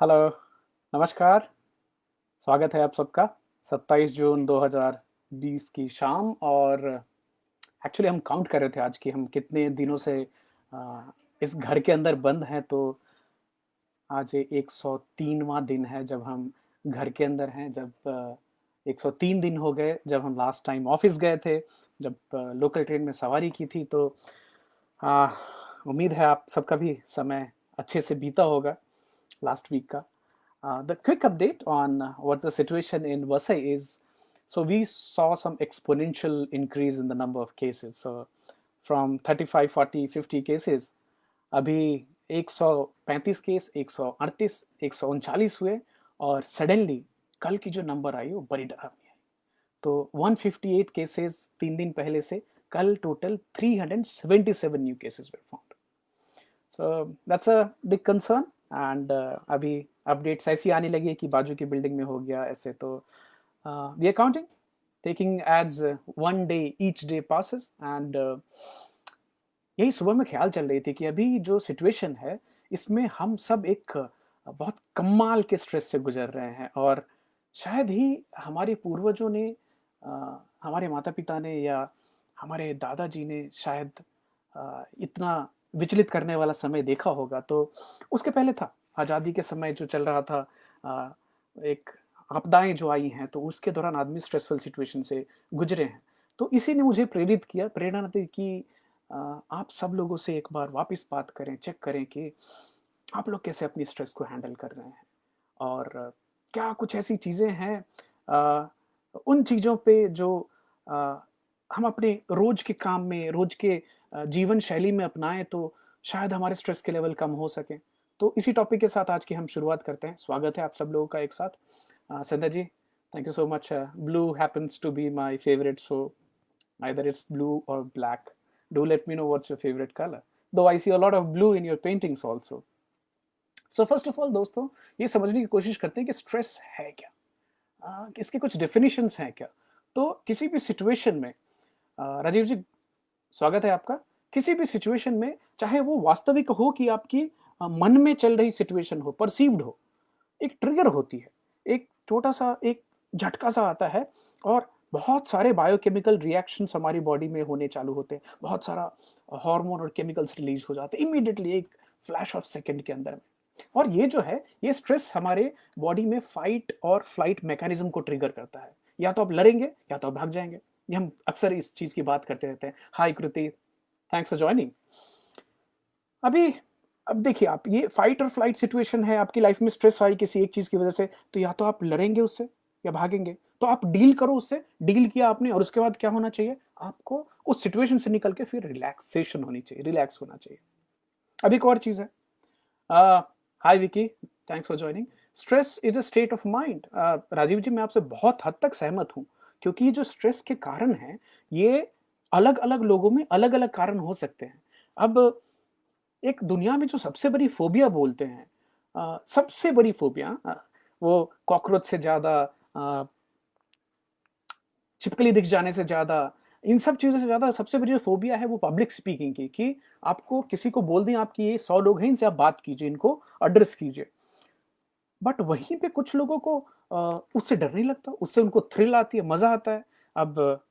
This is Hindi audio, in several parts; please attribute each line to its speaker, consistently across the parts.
Speaker 1: हेलो, नमस्कार, स्वागत है आप सबका 27 जून 2020 की शाम। और एक्चुअली हम काउंट कर रहे थे आज कि हम कितने दिनों से अ, इस घर के अंदर बंद हैं। तो आज 103वां दिन है जब हम घर के अंदर हैं। जब 103 दिन हो गए जब हम लास्ट टाइम ऑफिस गए थे, जब लोकल ट्रेन में सवारी की थी। तो आ, उम्मीद है आप सबका भी समय अच्छे से बीता होगा लास्ट वीक का। The quick update on what the situation in Vasai is. So we saw some exponential increase in the number of cases. So from 35, 40, 50 cases, अभी 135 केस, 138, 139 हुए। और सडनली कल की जो नंबर आई वो बड़ी डरावनी आई। तो 158 केसेस 3 दिन पहले से कल total 377 new cases were found. So that's a big concern. And अभी अपडेट्स ऐसी आने लगी है कि बाजू की बिल्डिंग में हो गया ऐसे। तो we are counting, taking as one day each day passes. And यही सुबह में ख्याल चल रही थी कि अभी जो सिचुएशन है इसमें हम सब एक बहुत कमाल के स्ट्रेस से गुजर रहे हैं। और शायद ही हमारे पूर्वजों ने, हमारे माता पिता ने या हमारे दादाजी ने शायद इतना विचलित करने वाला समय देखा होगा। तो उसके पहले था आज़ादी के समय जो चल रहा था, एक आपदाएं जो आई हैं, तो उसके दौरान आदमी स्ट्रेसफुल सिचुएशन से गुजरे हैं। तो इसी ने मुझे प्रेरित किया, प्रेरणा दी कि आप सब लोगों से एक बार वापस बात करें, चेक करें कि आप लोग कैसे अपनी स्ट्रेस को हैंडल कर रहे हैं। और क्या कुछ ऐसी चीज़ें हैं, अ, उन चीज़ों पे जो अ, हम अपने रोज़ के काम में, रोज़ के जीवन शैली में अपनाएँ तो शायद हमारे स्ट्रेस के लेवल कम हो सकें। तो इसी टॉपिक के साथ आज की हम शुरुआत करते हैं। स्वागत है आप सब लोगों का एक साथ। Sandhya ji, thank you so much. Blue happens to be my favourite, so either it's blue or black. Do let me know what's your favorite color. Though I see a lot of blue in your paintings also. So first of all दोस्तों, ये समझने की कोशिश करते हैं कि स्ट्रेस है क्या। इसके कुछ डेफिनेशंस हैं क्या। तो किसी भी सिचुएशन में, राजीव जी स्वागत है आपका। किसी भी सिचुएशन में, चाहे वो वास्तविक हो कि आपकी मन में चल रही सिचुएशन हो, परसीव्ड हो, एक ट्रिगर होती है, एक छोटा-सा एक झटका सा आता है और बहुत सारे बायोकेमिकल रिएक्शंस हमारी बॉडी में होने चालू होते हैं। बहुत सारा हार्मोन और केमिकल्स रिलीज़ हो जाते हैं इमीडिएटली, एक फ्लैश ऑफ सेकंड के अंदर में। और ये जो है, ये स्ट्रेस हमारे बॉडी में फाइट और फ्लाइट मैकेनिज़्म को ट्रिगर करता है। या तो आप लड़ेंगे या तो आप भाग जाएँगे। ये हम अक्सर इस चीज़ की बात करते रहते हैं। हाय कृति, थैंक्स फॉर जॉइनिंग। अभी अब देखिए, आप ये फाइट और फ्लाइट सिचुएशन है, आपकी लाइफ में स्ट्रेस आई किसी एक चीज़ की वजह से, तो या तो आप लड़ेंगे उससे या भागेंगे। तो आप डील करो उससे, डील किया आपने और उसके बाद क्या होना चाहिए? आपको उस सिचुएशन से निकल के फिर रिलैक्सेशन होनी चाहिए, रिलैक्स होना चाहिए। अब एक और चीज़ है। Uh, hi Vicky, thanks for joining. Stress is a state of mind. Rajiv ji, मैं आपसे बहुत हद तक सहमत हूँ, क्योंकि ये जो स्ट्रेस के कारण हैं, ये अलग-अलग लोगों में अलग-अलग कारण हो सकते हैं। अब एक दुनिया में जो सबसे बड़ी फ़ोबिया बोलते हैं, सबसे बड़ी फ़ोबिया, वो कॉकरोच से ज़्यादा, अ, छिपकली दिख जाने से ज़्यादा, इन सब चीज़ों से ज़्यादा सबसे बड़ी जो फ़ोबिया है वो पब्लिक स्पीकिंग की, कि आपको किसी को बोल दें आप कि ये 100 लोग हैं, इनसे आप बात कीजिए, इनको एड्रेस कीजिए। बट वहीं पे कुछ लोगों को उससे डर नहीं लगता, उससे उनको थ्रिल आती है, मज़ा आता है। अब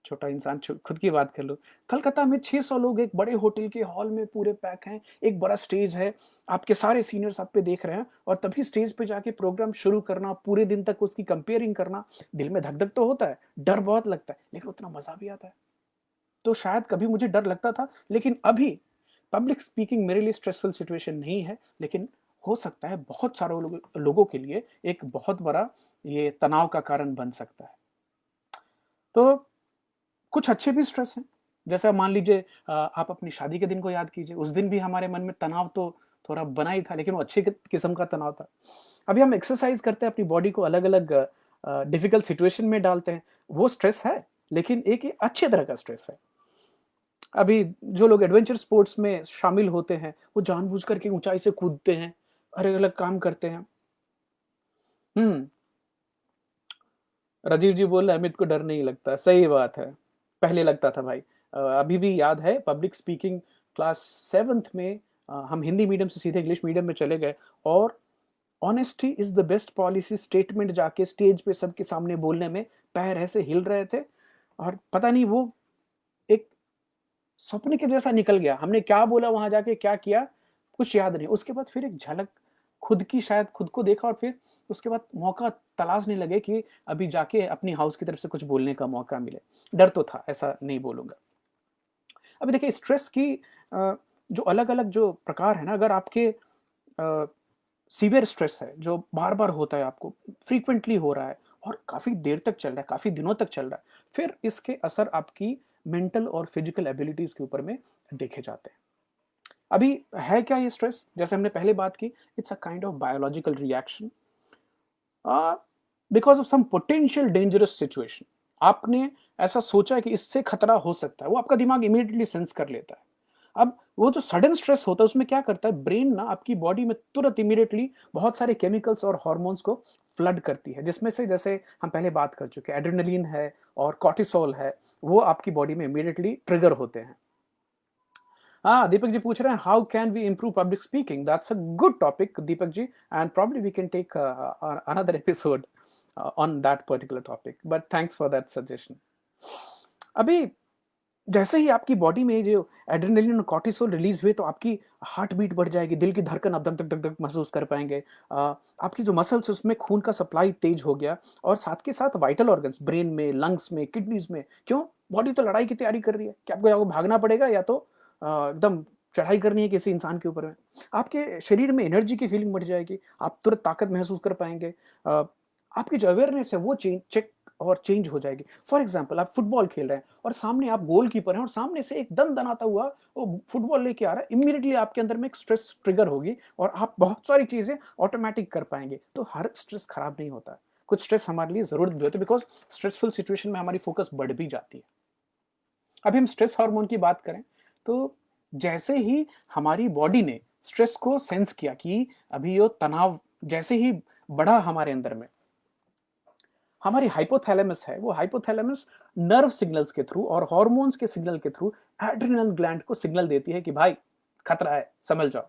Speaker 1: छोटा इंसान खुद की बात कर लो। कलकत्ता में 600 लोग एक बड़े होटल के हॉल में पूरे पैक हैं, एक बड़ा स्टेज है, आपके सारे सीनियर्स आप पे देख रहे हैं और तभी स्टेज पे जाके प्रोग्राम शुरू करना, पूरे दिन तक उसकी कंपेयरिंग करना, दिल में धक-धक तो होता है, डर बहुत लगता है, लेकिन उतना मज़ा भी आता है। तो शायद कभी मुझे डर लगता था, लेकिन अभी पब्लिक स्पीकिंग मेरे लिए स्ट्रेसफुल सिचुएशन नहीं है, लेकिन हो सकता है बहुत सारे लोगों के लिए एक बहुत बड़ा ये तनाव का कारण बन सकता है। तो कुछ अच्छे भी स्ट्रेस हैं। जैसे मान लीजिए, आप अपनी शादी के दिन को याद कीजिए, उस दिन भी हमारे मन में तनाव तो थोड़ा बना ही था, लेकिन वो अच्छे किस्म का तनाव था। अभी हम एक्सरसाइज करते हैं, अपनी बॉडी को अलग-अलग डिफिकल्ट सिचुएशन में डालते हैं, वो स्ट्रेस है, लेकिन एक ये अच्छे तरह का स्ट्रेस है। अभी जो लोग एडवेंचर स्पोर्ट्स में शामिल होते हैं, वो जानबूझ कर के ऊँचाई से कूदते हैं, अलग-अलग काम करते हैं। हुँ, राजीव जी बोल रहे हैं, अमित को डर नहीं लगता, सही बात है। पहले लगता था भाई। अभी भी याद है पब्लिक स्पीकिंग क्लास 7th में, हम हिंदी मीडियम से सीधे इंग्लिश मीडियम में चले गए और honesty is the best policy statement जाके स्टेज पे सबके सामने बोलने में पैर ऐसे हिल रहे थे और पता नहीं वो एक सपने के जैसा निकल गया। हमने क्या बोला वहां जाके, क्या किया, कुछ याद नहीं। उसके बाद फिर एक झलक खुद की, शायद खुद को देखा और फिर उसके बाद मौका तलाशने लगे कि अभी जाके अपनी हाउस की तरफ से कुछ बोलने का मौका मिले। डर तो था, ऐसा नहीं बोलूंगा। अभी देखिए स्ट्रेस की जो अलग अलग जो प्रकार है ना, अगर आपके सीवियर स्ट्रेस है जो बार बार होता है, आपको फ्रीक्वेंटली हो रहा है और काफ़ी देर तक चल रहा है, काफ़ी दिनों तक चल रहा है, फिर इसके असर आपकी मेंटल और फिजिकल एबिलिटीज़ के ऊपर में देखे जाते हैं। अभी है क्या ये स्ट्रेस? जैसे हमने पहले बात की, it's a kind of biological reaction because of some potential dangerous situation. आपने ऐसा सोचा कि इससे खतरा हो सकता है, वो आपका दिमाग इमीडिएटली सेंस कर लेता है। अब वो जो सडन स्ट्रेस होता है उसमें क्या करता है, ब्रेन ना आपकी बॉडी में तुरंत इमीडिएटली बहुत सारे केमिकल्स और हार्मोन्स को फ्लड करती है, जिसमें से जैसे हम पहले बात कर चुके हैं एड्रेनलिन है और कॉर्टिसोल है, वो आपकी बॉडी में इमीडिएटली ट्रिगर होते हैं। हाँ, दीपक जी पूछ रहे हैं how can we improve public speaking. That's a good topic Deepak ji, and probably we can take another episode on that particular topic, but thanks for that suggestion. अभी जैसे ही आपकी बॉडी में जो एड्रेनलिन और कॉर्टिसोल रिलीज हुए तो आपकी हार्ट बीट बढ़ जाएगी, दिल की धड़कन आप धक धक धक धक महसूस कर पाएंगे। आपकी जो मसल्स उसमें खून का सप्लाई तेज हो गया और साथ के साथ वाइटल ऑर्गन्स ब्रेन में, लंग्स में, किडनीज में, क्यों, बॉडी तो लड़ाई की तैयारी कर रही है कि आपको या तो भागना पड़ेगा या तो एकदम चढ़ाई करनी है किसी इंसान के ऊपर में। आपके शरीर में एनर्जी की फीलिंग बढ़ जाएगी, आप तुरंत ताकत महसूस कर पाएंगे। आपकी जो अवेयरनेस है वो चेक और चेंज हो जाएगी। फॉर एग्जाम्पल आप फुटबॉल खेल रहे हैं और सामने आप गोलकीपर हैं और सामने से एक दन दनाता हुआ वो फुटबॉल लेके आ रहा है, इमीडिएटली आपके अंदर में एक स्ट्रेस ट्रिगर होगी और आप बहुत सारी चीजें ऑटोमेटिक कर पाएंगे। तो हर स्ट्रेस खराब नहीं होता है, कुछ स्ट्रेस हमारे लिए जरूरत भी होती है, बिकॉज स्ट्रेसफुल सिचुएशन में हमारी फोकस बढ़ भी जाती है। अभी हम स्ट्रेस हार्मोन की बात करें तो जैसे ही हमारी बॉडी ने स्ट्रेस को सेंस किया कि अभी ये तनाव जैसे ही बढ़ा हमारे अंदर में, हमारी हाइपोथैलेमस है, वो हाइपोथैलेमस नर्व सिग्नल्स के थ्रू और हार्मोन्स के सिग्नल के थ्रू एड्रिनल ग्लैंड को सिग्नल देती है कि भाई खतरा है, समझ जाओ।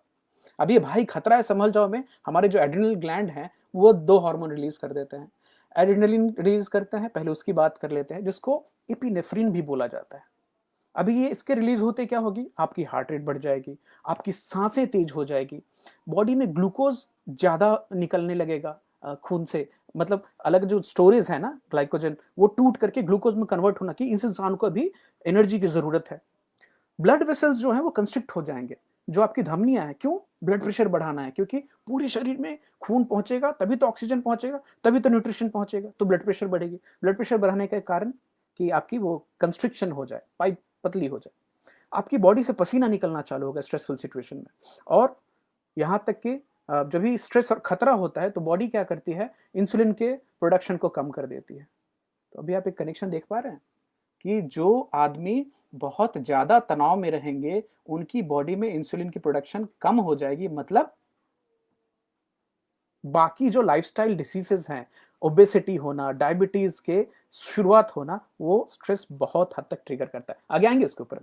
Speaker 1: अब ये भाई खतरा है समझ जाओ में हमारे जो एड्रिनल ग्लैंड हैं वो दो हार्मोन रिलीज कर देते हैं। एड्रिनलिन रिलीज करते हैं, पहले उसकी बात कर लेते हैं, जिसको एपिनेफ्रिन भी बोला जाता है। अभी ये इसके रिलीज होते क्या होगी, आपकी हार्ट रेट बढ़ जाएगी, आपकी सांसें तेज हो जाएगी, बॉडी में ग्लूकोज ज्यादा निकलने लगेगा खून से, मतलब अलग जो स्टोरेज है ना ग्लाइकोजन, वो टूट करके ग्लूकोज में कन्वर्ट होना कि इस इंसान को अभी एनर्जी की जरूरत है। ब्लड वेसल्स जो है वो कंस्ट्रिक्ट हो जाएंगे, जो आपकी धमनियां है, क्यों, ब्लड प्रेशर बढ़ाना है, क्योंकि पूरे शरीर में खून पहुंचेगा तभी तो ऑक्सीजन पहुंचेगा, तभी तो न्यूट्रिशन पहुंचेगा, तो ब्लड प्रेशर बढ़ेगी। ब्लड प्रेशर बढ़ाने का कारण कि आपकी वो कंस्ट्रिक्शन हो जाए, पाइप पतली हो जाए, आपकी बॉडी से पसीना निकलना चालू होगा स्ट्रेसफुल सिचुएशन में। और यहाँ तक कि जब भी स्ट्रेस और खतरा होता है तो बॉडी क्या करती है, इंसुलिन के प्रोडक्शन को कम कर देती है। तो अभी आप एक कनेक्शन देख पा रहे हैं कि जो आदमी बहुत ज्यादा तनाव में रहेंगे उनकी बॉडी में इंसुलिन की प्रोडक्शन कम हो जाएगी, मतलब बाकी जो लाइफस्टाइल डिसीजेस हैं, ओबेसिटी होना, डायबिटीज के शुरुआत होना, वो स्ट्रेस बहुत हद तक ट्रिगर करता है। आगे आएंगे इसके ऊपर।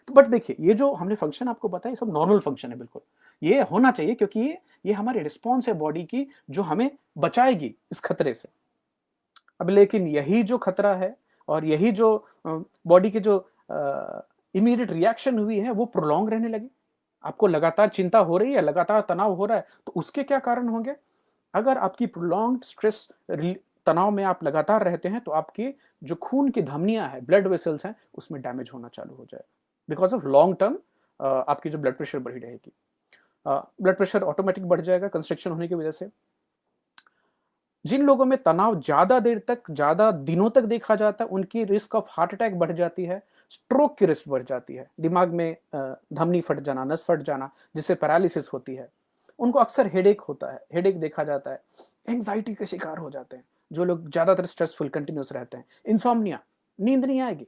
Speaker 1: तो बट देखिए ये जो हमने फंक्शन आपको बताया ये सब नॉर्मल फंक्शन है, बिल्कुल ये होना चाहिए क्योंकि ये हमारी रिस्पॉन्स है बॉडी की जो हमें बचाएगी इस खतरे से। अब लेकिन यही जो खतरा है और यही जो बॉडी के जो इमीडिएट रिएक्शन हुई है वो प्रोलॉन्ग रहने लगी, आपको लगातार चिंता हो रही है, लगातार तनाव हो रहा है, तो उसके क्या कारण होंगे। अगर आपकी प्रोलॉन्ग स्ट्रेस तनाव में आप लगातार रहते हैं तो आपकी जो खून की धमनियां है, ब्लड वेसल्स हैं, उसमें डैमेज होना चालू हो जाए, बिकॉज ऑफ लॉन्ग टर्म आपकी जो ब्लड प्रेशर बढ़ी रहेगी, ब्लड प्रेशर ऑटोमेटिक बढ़ जाएगा कंस्ट्रक्शन होने की वजह से। जिन लोगों में तनाव ज्यादा देर तक, ज्यादा दिनों तक देखा जाता है, उनकी रिस्क ऑफ हार्ट अटैक बढ़ जाती है, स्ट्रोक की रिस्क बढ़ जाती है, दिमाग में धमनी फट जाना, नस फट जाना, जिससे पैरालिसिस होती है। उनको अक्सर हेडेक होता है, हेडेक देखा जाता है, एंग्जाइटी के शिकार हो जाते हैं जो लोग ज्यादातर स्ट्रेसफुल कंटिन्यूस रहते हैं, इंसोम्निया, नींद नहीं आएगी।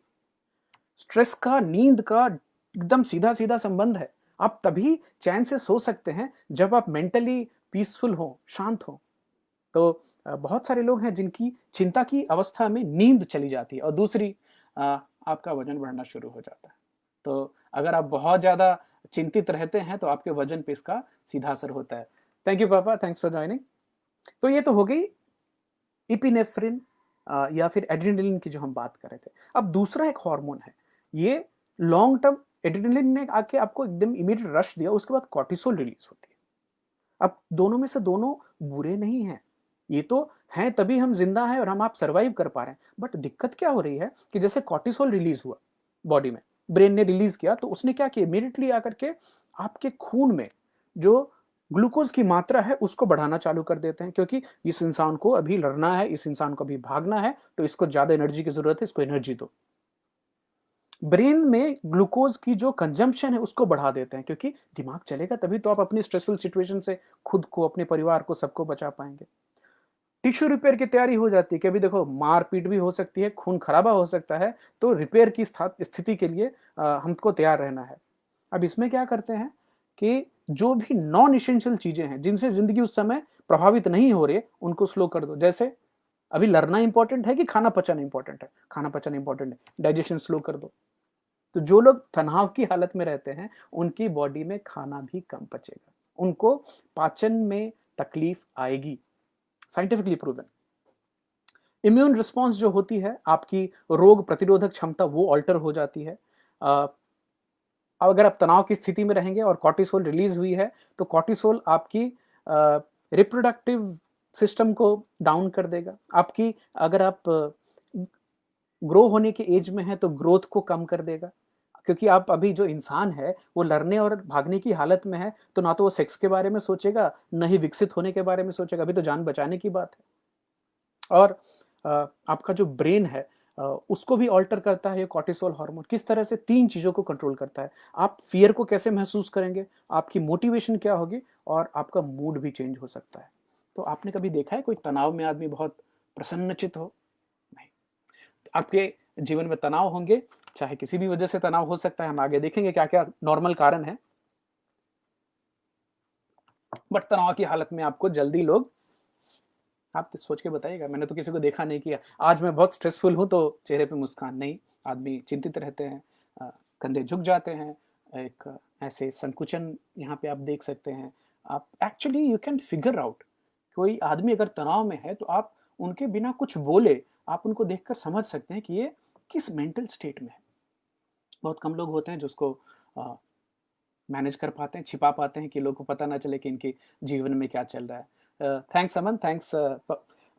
Speaker 1: स्ट्रेस का नींद का एकदम सीधा सीधा संबंध है। आप तभी चैन से सो सकते हैं जब आप मेंटली पीसफुल हो, शांत हो। तो बहुत सारे लोग हैं जिनकी चिंता की अवस्था में नींद चली जाती है और दूसरी आपका वजन बढ़ना शुरू हो जाता है। तो अगर आप बहुत ज्यादा चिंतित रहते हैं तो आपके वजन पे इसका सीधा असर होता है। थैंक यू पापा, थैंक्स फॉर ज्वाइनिंग। तो ये तो हो गई इपिनेफ्रिन या फिर एड्रेनलिन की जो हम बात कर रहे थे। अब दूसरा एक हार्मोन है, ये लॉन्ग टर्म एड्रेनलिन ने आके आपको एकदम इमीडिएट रश दिया, उसके बाद कॉर्टिसोल रिलीज होती है। अब दोनों में से दोनों बुरे नहीं हैं, ये तो हैं तभी हम जिंदा हैं और हम आप सर्वाइव कर पा रहे हैं। बट दिक्कत क्या हो रही है कि जैसे कॉर्टिसोल रिलीज हुआ बॉडी में, ब्रेन ने रिलीज किया, तो उसने क्या किया, इमीडिएटली आकर के आपके खून में जो ग्लूकोज की मात्रा है उसको बढ़ाना चालू कर देते हैं, क्योंकि इस इंसान को अभी लड़ना है, इस इंसान को अभी भागना है, तो इसको ज्यादा एनर्जी की जरूरत है, इसको एनर्जी दो। ब्रेन में ग्लूकोज की जो कंजम्पशन है उसको बढ़ा देते हैं, क्योंकि दिमाग चलेगा तभी तो आप अपनी स्ट्रेसफुल सिचुएशन से खुद को, अपने परिवार को, सबको बचा पाएंगे। टिश्यू रिपेयर की तैयारी हो जाती है कि अभी देखो मारपीट भी हो सकती है, खून खराबा हो सकता है, तो रिपेयर की स्थिति के लिए हमको तैयार रहना है। अब इसमें क्या करते हैं कि जो भी नॉन इसेंशियल चीजें हैं जिनसे जिंदगी उस समय प्रभावित नहीं हो रही है उनको स्लो कर दो। जैसे अभी लड़ना इंपॉर्टेंट है कि खाना पचाना इंपॉर्टेंट है, खाना पचाना इंपॉर्टेंट है, डाइजेशन स्लो कर दो। तो जो लोग तनाव की हालत में रहते हैं उनकी बॉडी में खाना भी कम पचेगा, उनको पाचन में तकलीफ आएगी, साइंटिफिकली प्रूवन। इम्यून रिस्पॉन्स जो होती है, आपकी रोग प्रतिरोधक क्षमता, वो ऑल्टर हो जाती है। अगर आप तनाव की स्थिति में रहेंगे और कॉर्टिसोल रिलीज हुई है, तो कॉर्टिसोल आपकी रिप्रोडक्टिव सिस्टम को डाउन कर देगा। आपकी, अगर आप ग्रो होने के एज में है तो ग्रोथ को कम कर देगा, क्योंकि आप अभी जो इंसान है वो लड़ने और भागने की हालत में है, तो ना तो वो सेक्स के बारे में सोचेगा, न ही विकसित होने के बारे में सोचेगा, अभी तो जान बचाने की बात है। और आपका जो ब्रेन है उसको भी ऑल्टर करता है ये कॉर्टिसोल हार्मोन। किस तरह से, तीन चीजों को कंट्रोल करता है। आप फियर को कैसे महसूस करेंगे, आपकी मोटिवेशन क्या होगी, और आपका मूड भी चेंज हो सकता है। तो आपने कभी देखा है कोई तनाव में आदमी बहुत प्रसन्नचित हो? नहीं। आपके जीवन में तनाव होंगे, चाहे किसी भी वजह से तनाव हो सकता है, हम आगे देखेंगे क्या क्या नॉर्मल कारण है। बट तनाव की हालत में आपको जल्दी लोग, आप सोच के बताइएगा, मैंने तो किसी को देखा नहीं किया आज मैं बहुत स्ट्रेसफुल हूं तो चेहरे पे मुस्कान नहीं, आदमी चिंतित रहते हैं, कंधे झुक जाते हैं, एक ऐसे संकुचन यहाँ पे आप देख सकते हैं। आप actually you can figure out, कोई आदमी अगर तनाव में है तो आप उनके बिना कुछ बोले आप उनको देखकर समझ सकते हैं कि ये किस मेंटल स्टेट में है। बहुत कम लोग होते हैं जो उसको मैनेज कर पाते हैं, छिपा पाते हैं कि लोगों को पता ना चले कि इनके जीवन में क्या चल रहा है। Thanks Aman, thanks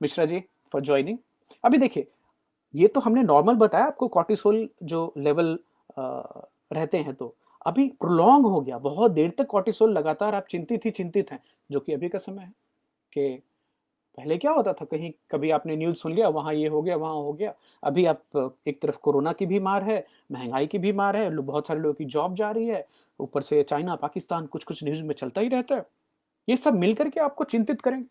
Speaker 1: Mishra ji for joining. अभी देखिए, ये तो हमने नॉर्मल बताया आपको, कॉर्टिसोल जो लेवल रहते हैं, तो अभी प्रोलॉन्ग हो गया, बहुत देर तक कॉर्टिसोल लगातार आप चिंतित ही चिंतित हैं, जो कि अभी का समय है। कि पहले क्या होता था, कहीं कभी आपने न्यूज़ सुन लिया, वहाँ ये हो गया, वहाँ हो गया। अभी आप एक तरफ कोरोना की भी मार है, महंगाई की भी मार है, बहुत सारे लोगों की जॉब जा रही है, ऊपर से चाइना पाकिस्तान कुछ कुछ न्यूज़ में चलता ही रहता है। ये सब मिलकर के आपको चिंतित करेंगे।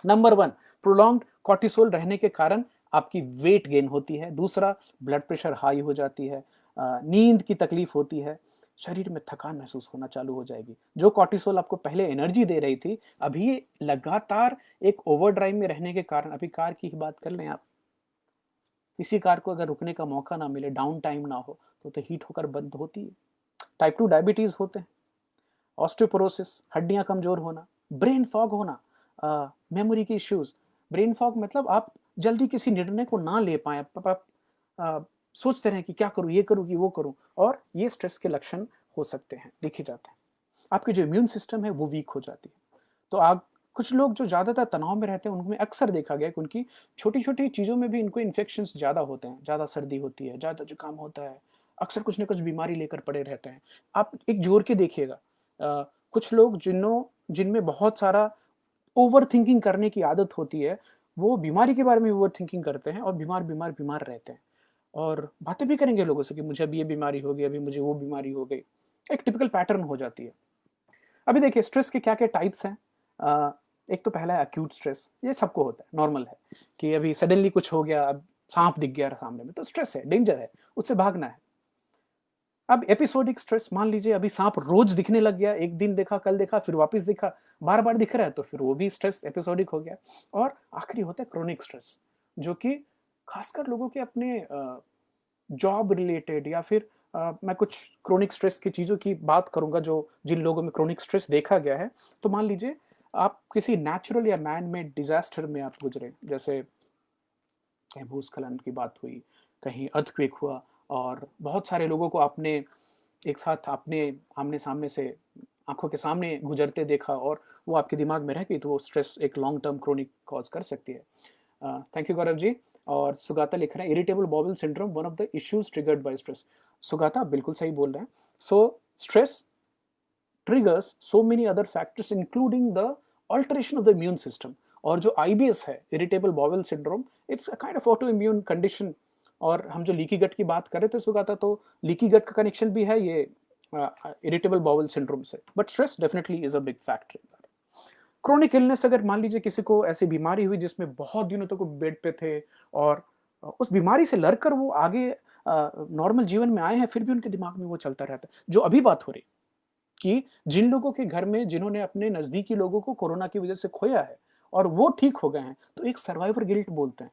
Speaker 1: नंबर वन, प्रोलॉन्ग्ड कॉर्टिसोल रहने के कारण आपकी वेट गेन होती है। दूसरा, ब्लड प्रेशर हाई हो जाती है, नींद की तकलीफ होती है, शरीर में थकान महसूस होना चालू हो जाएगी। जो कॉर्टिसोल आपको पहले एनर्जी दे रही थी, अभी लगातार एक ओवरड्राइव में रहने के कारण, अभी कार की ही बात कर लें आप, किसी कार को अगर रुकने का मौका ना मिले, डाउन टाइम ना हो, तो हीट होकर बंद होती है। टाइप 2 डायबिटीज होते हैं, ऑस्टियोपोरोसिस, हड्डियां कमजोर होना, ब्रेन फॉग होना, मेमोरी की इश्यूज। ब्रेन फॉग मतलब आप जल्दी किसी निर्णय को ना ले पाए, आप सोचते रहें कि क्या करूं, ये करूं कि वो करूं, और ये स्ट्रेस के लक्षण हो सकते हैं, देखे जाते हैं। आपकी जो इम्यून सिस्टम है वो वीक हो जाती है। तो आप, कुछ लोग जो ज़्यादातर तनाव में रहते हैं उनमें अक्सर देखा गया कि उनकी छोटी छोटी चीज़ों में भी इनको इन्फेक्शंस ज़्यादा होते हैं, ज़्यादा सर्दी होती है, ज़्यादा जुकाम होता है, अक्सर कुछ ना कुछ बीमारी लेकर पड़े रहते हैं। आप एक जोर के देखिएगा, कुछ लोग जिनमें बहुत सारा ओवर थिंकिंग करने की आदत होती है, वो बीमारी के बारे में ओवर थिंकिंग करते हैं और बीमार बीमार बीमार रहते हैं, और बातें भी करेंगे लोगों से कि मुझे अभी ये बीमारी हो गई, अभी मुझे वो बीमारी हो गई। एक टिपिकल पैटर्न हो जाती है। अभी देखिए, स्ट्रेस के क्या क्या टाइप्स हैं। एक तो पहला है अक्यूट स्ट्रेस, ये सबको होता है, नॉर्मल है, कि अभी सडनली कुछ हो गया, अब सांप दिख गया सामने में, तो स्ट्रेस है, डेंजर है, उससे भागना है। अब एपिसोडिक स्ट्रेस, मान लीजिए अभी सांप रोज दिखने लग गया, एक दिन देखा, कल देखा, फिर वापस दिखा, बार बार दिख रहा है, तो फिर वो भी स्ट्रेस एपिसोडिक हो गया। और आखिरी होता है क्रोनिक स्ट्रेस, जो कि खासकर लोगों के अपने जॉब रिलेटेड, या फिर मैं कुछ क्रोनिक स्ट्रेस की चीज़ों की बात करूंगा जो जिन लोगों में क्रोनिक स्ट्रेस देखा गया है। तो मान लीजिए आप किसी नेचुरल या मैन मेड डिजास्टर में आप गुजरे, जैसे कहीं भूस्खलन की बात हुई, कहीं अर्थक्वेक हुआ, और बहुत सारे लोगों को आपने एक साथ आपने आमने सामने से आंखों के सामने गुजरते देखा, और वो आपके दिमाग में रह गई, तो वो स्ट्रेस एक लॉन्ग टर्म क्रोनिक कॉज कर सकती है। Thank you Gaurav ji. और सुगाता लिख रहे हैं, irritable bowel syndrome one of the issues triggered by stress. Sugata आप बिल्कुल सही बोल रहे हैं। So stress triggers so many other factors including the alteration of the immune system। और जो IBS है, irritable bowel syndrome, it's a kind of autoimmune condition। और हम जो लीकी गट की बात कर रहे थे सुगाता, तो लीकी गट का कनेक्शन भी है ये इरिटेबल बाउल सिंड्रोम से, but stress definitely is a big factor. Chronic illness, अगर मान लीजिए किसी को ऐसी बीमारी हुई जिसमें बहुत दिनों तक वो बेड पे थे, और उस बीमारी से लड़कर वो आगे नॉर्मल जीवन में आए हैं, फिर भी उनके दिमाग में वो चलता रहता है। जो अभी बात हो रही कि जिन लोगों के घर में जिन्होंने अपने नजदीकी लोगों को कोरोना की वजह से खोया है और वो ठीक हो गए हैं, तो एक सर्वाइवर गिल्ट बोलते हैं।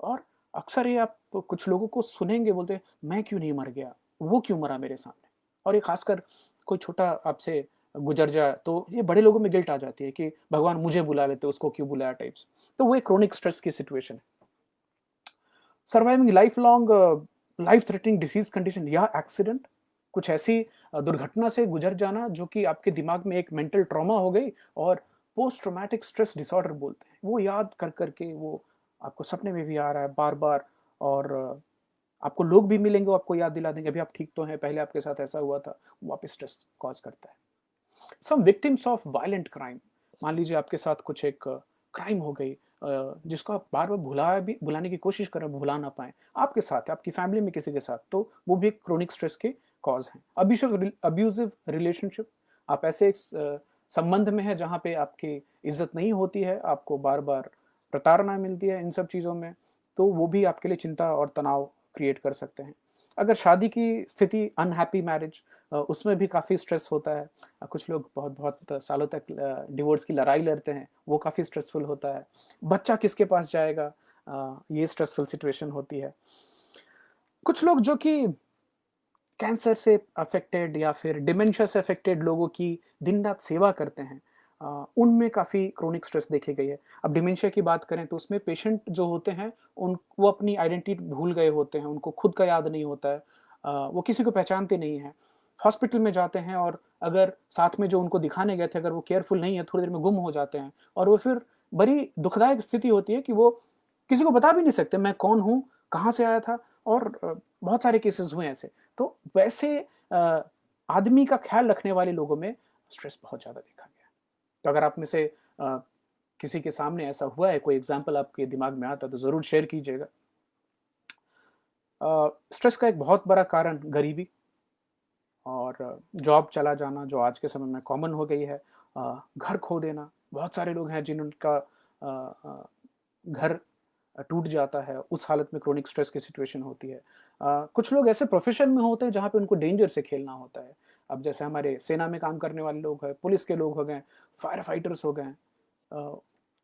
Speaker 1: और अक्सर ये आप कुछ लोगों को सुनेंगे, बोलते हैं मैं क्यों नहीं मर गया, वो क्यों मरा मेरे सामने। और ये खासकर कोई छोटा आपसे गुजर जाए तो ये बड़े लोगों में गिल्ट आ जाती है कि भगवान मुझे बुला लेते, उसको क्यों बुलाया टाइप्स। तो वो एक क्रोनिक स्ट्रेस की सिचुएशन है। Surviving life long life threatening disease condition या एक्सीडेंट, कुछ ऐसी दुर्घटना से गुजर जाना जो कि आपके दिमाग में एक मेंटल ट्रॉमा हो गई, और पोस्ट ट्रॉमेटिक स्ट्रेस डिसऑर्डर बोलते हैं। वो याद कर करके वो आपको सपने में भी आ रहा है बार बार, और आपको लोग भी मिलेंगे, वो आपको याद दिला देंगे अभी आप ठीक तो हैं, पहले आपके साथ ऐसा हुआ था, वापस स्ट्रेस कॉज करता है। सम विक्टिम्स ऑफ वायलेंट क्राइम, मान लीजिए आपके साथ कुछ एक क्राइम हो गई जिसको आप बार बार भुलाने की कोशिश कर रहे हैं, भुला ना पाए, आपके साथ, आपकी फैमिली में किसी के साथ, तो वो भी एक क्रोनिक स्ट्रेस के कॉज है। अब्यूजिव रिलेशनशिप, आप ऐसे एक संबंध में है जहाँ पे आपकी इज्जत नहीं होती है, आपको बार बार प्रताड़ना मिलती है इन सब चीज़ों में, तो वो भी आपके लिए चिंता और तनाव क्रिएट कर सकते हैं। अगर शादी की स्थिति, अनहैप्पी मैरिज, उसमें भी काफ़ी स्ट्रेस होता है। कुछ लोग बहुत बहुत सालों तक डिवोर्स की लड़ाई लड़ते हैं, वो काफ़ी स्ट्रेसफुल होता है। बच्चा किसके पास जाएगा, ये स्ट्रेसफुल सिचुएशन होती है। कुछ लोग जो कि कैंसर से अफेक्टेड या फिर डिमेंशिया से अफेक्टेड लोगों की दिन रात सेवा करते हैं, उनमें काफ़ी क्रोनिक स्ट्रेस देखी गई है। अब डिमेंशिया की बात करें तो उसमें पेशेंट जो होते हैं वो अपनी आइडेंटिटी भूल गए होते हैं, उनको खुद का याद नहीं होता है, वो किसी को पहचानते नहीं हैं। हॉस्पिटल में जाते हैं और अगर साथ में जो उनको दिखाने गए थे अगर वो केयरफुल नहीं है, थोड़ी देर में गुम हो जाते हैं, और वो फिर बड़ी दुखदायक स्थिति होती है कि वो किसी को बता भी नहीं सकते मैं कौन हूँ, कहाँ से आया था, और बहुत सारे केसेस हुए ऐसे। तो वैसे आदमी का ख्याल रखने वाले लोगों में स्ट्रेस बहुत ज़्यादा देखा गया है। तो अगर आप में से किसी के सामने ऐसा हुआ है, कोई एग्जाम्पल आपके दिमाग में आता है, तो ज़रूर शेयर कीजिएगा। स्ट्रेस का एक बहुत बड़ा कारण गरीबी और जॉब चला जाना, जो आज के समय में कॉमन हो गई है। घर खो देना, बहुत सारे लोग हैं जिनका घर टूट जाता है, उस हालत में क्रोनिक स्ट्रेस की सिचुएशन होती है। कुछ लोग ऐसे प्रोफेशन में होते हैं जहाँ पे उनको डेंजर से खेलना होता है। अब जैसे हमारे सेना में काम करने वाले लोग हैं, पुलिस के लोग हो गए, फायर फाइटर्स हो गए,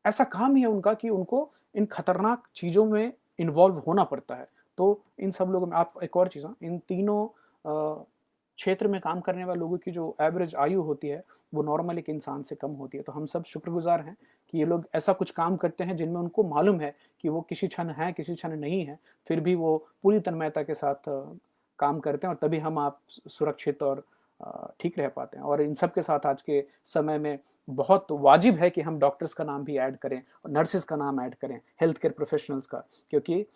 Speaker 1: ऐसा काम ही है उनका कि उनको इन खतरनाक चीज़ों में इन्वॉल्व होना पड़ता है। तो इन सब लोगों में आप एक और चीज़, इन तीनों क्षेत्र में काम करने वाले लोगों की जो एवरेज आयु होती है वो नॉर्मल एक इंसान से कम होती है। तो हम सब शुक्रगुजार हैं कि ये लोग ऐसा कुछ काम करते हैं जिनमें उनको मालूम है कि वो किसी क्षण है, किसी क्षण नहीं है, फिर भी वो पूरी तन्मयता के साथ काम करते हैं, और तभी हम आप सुरक्षित और ठीक रह पाते हैं। और इन सब के साथ आज के समय में बहुत वाजिब है कि हम डॉक्टर्स का नाम भी ऐड करें और नर्सेज का नाम ऐड करें, हेल्थ केयर प्रोफेशनल्स का, क्योंकि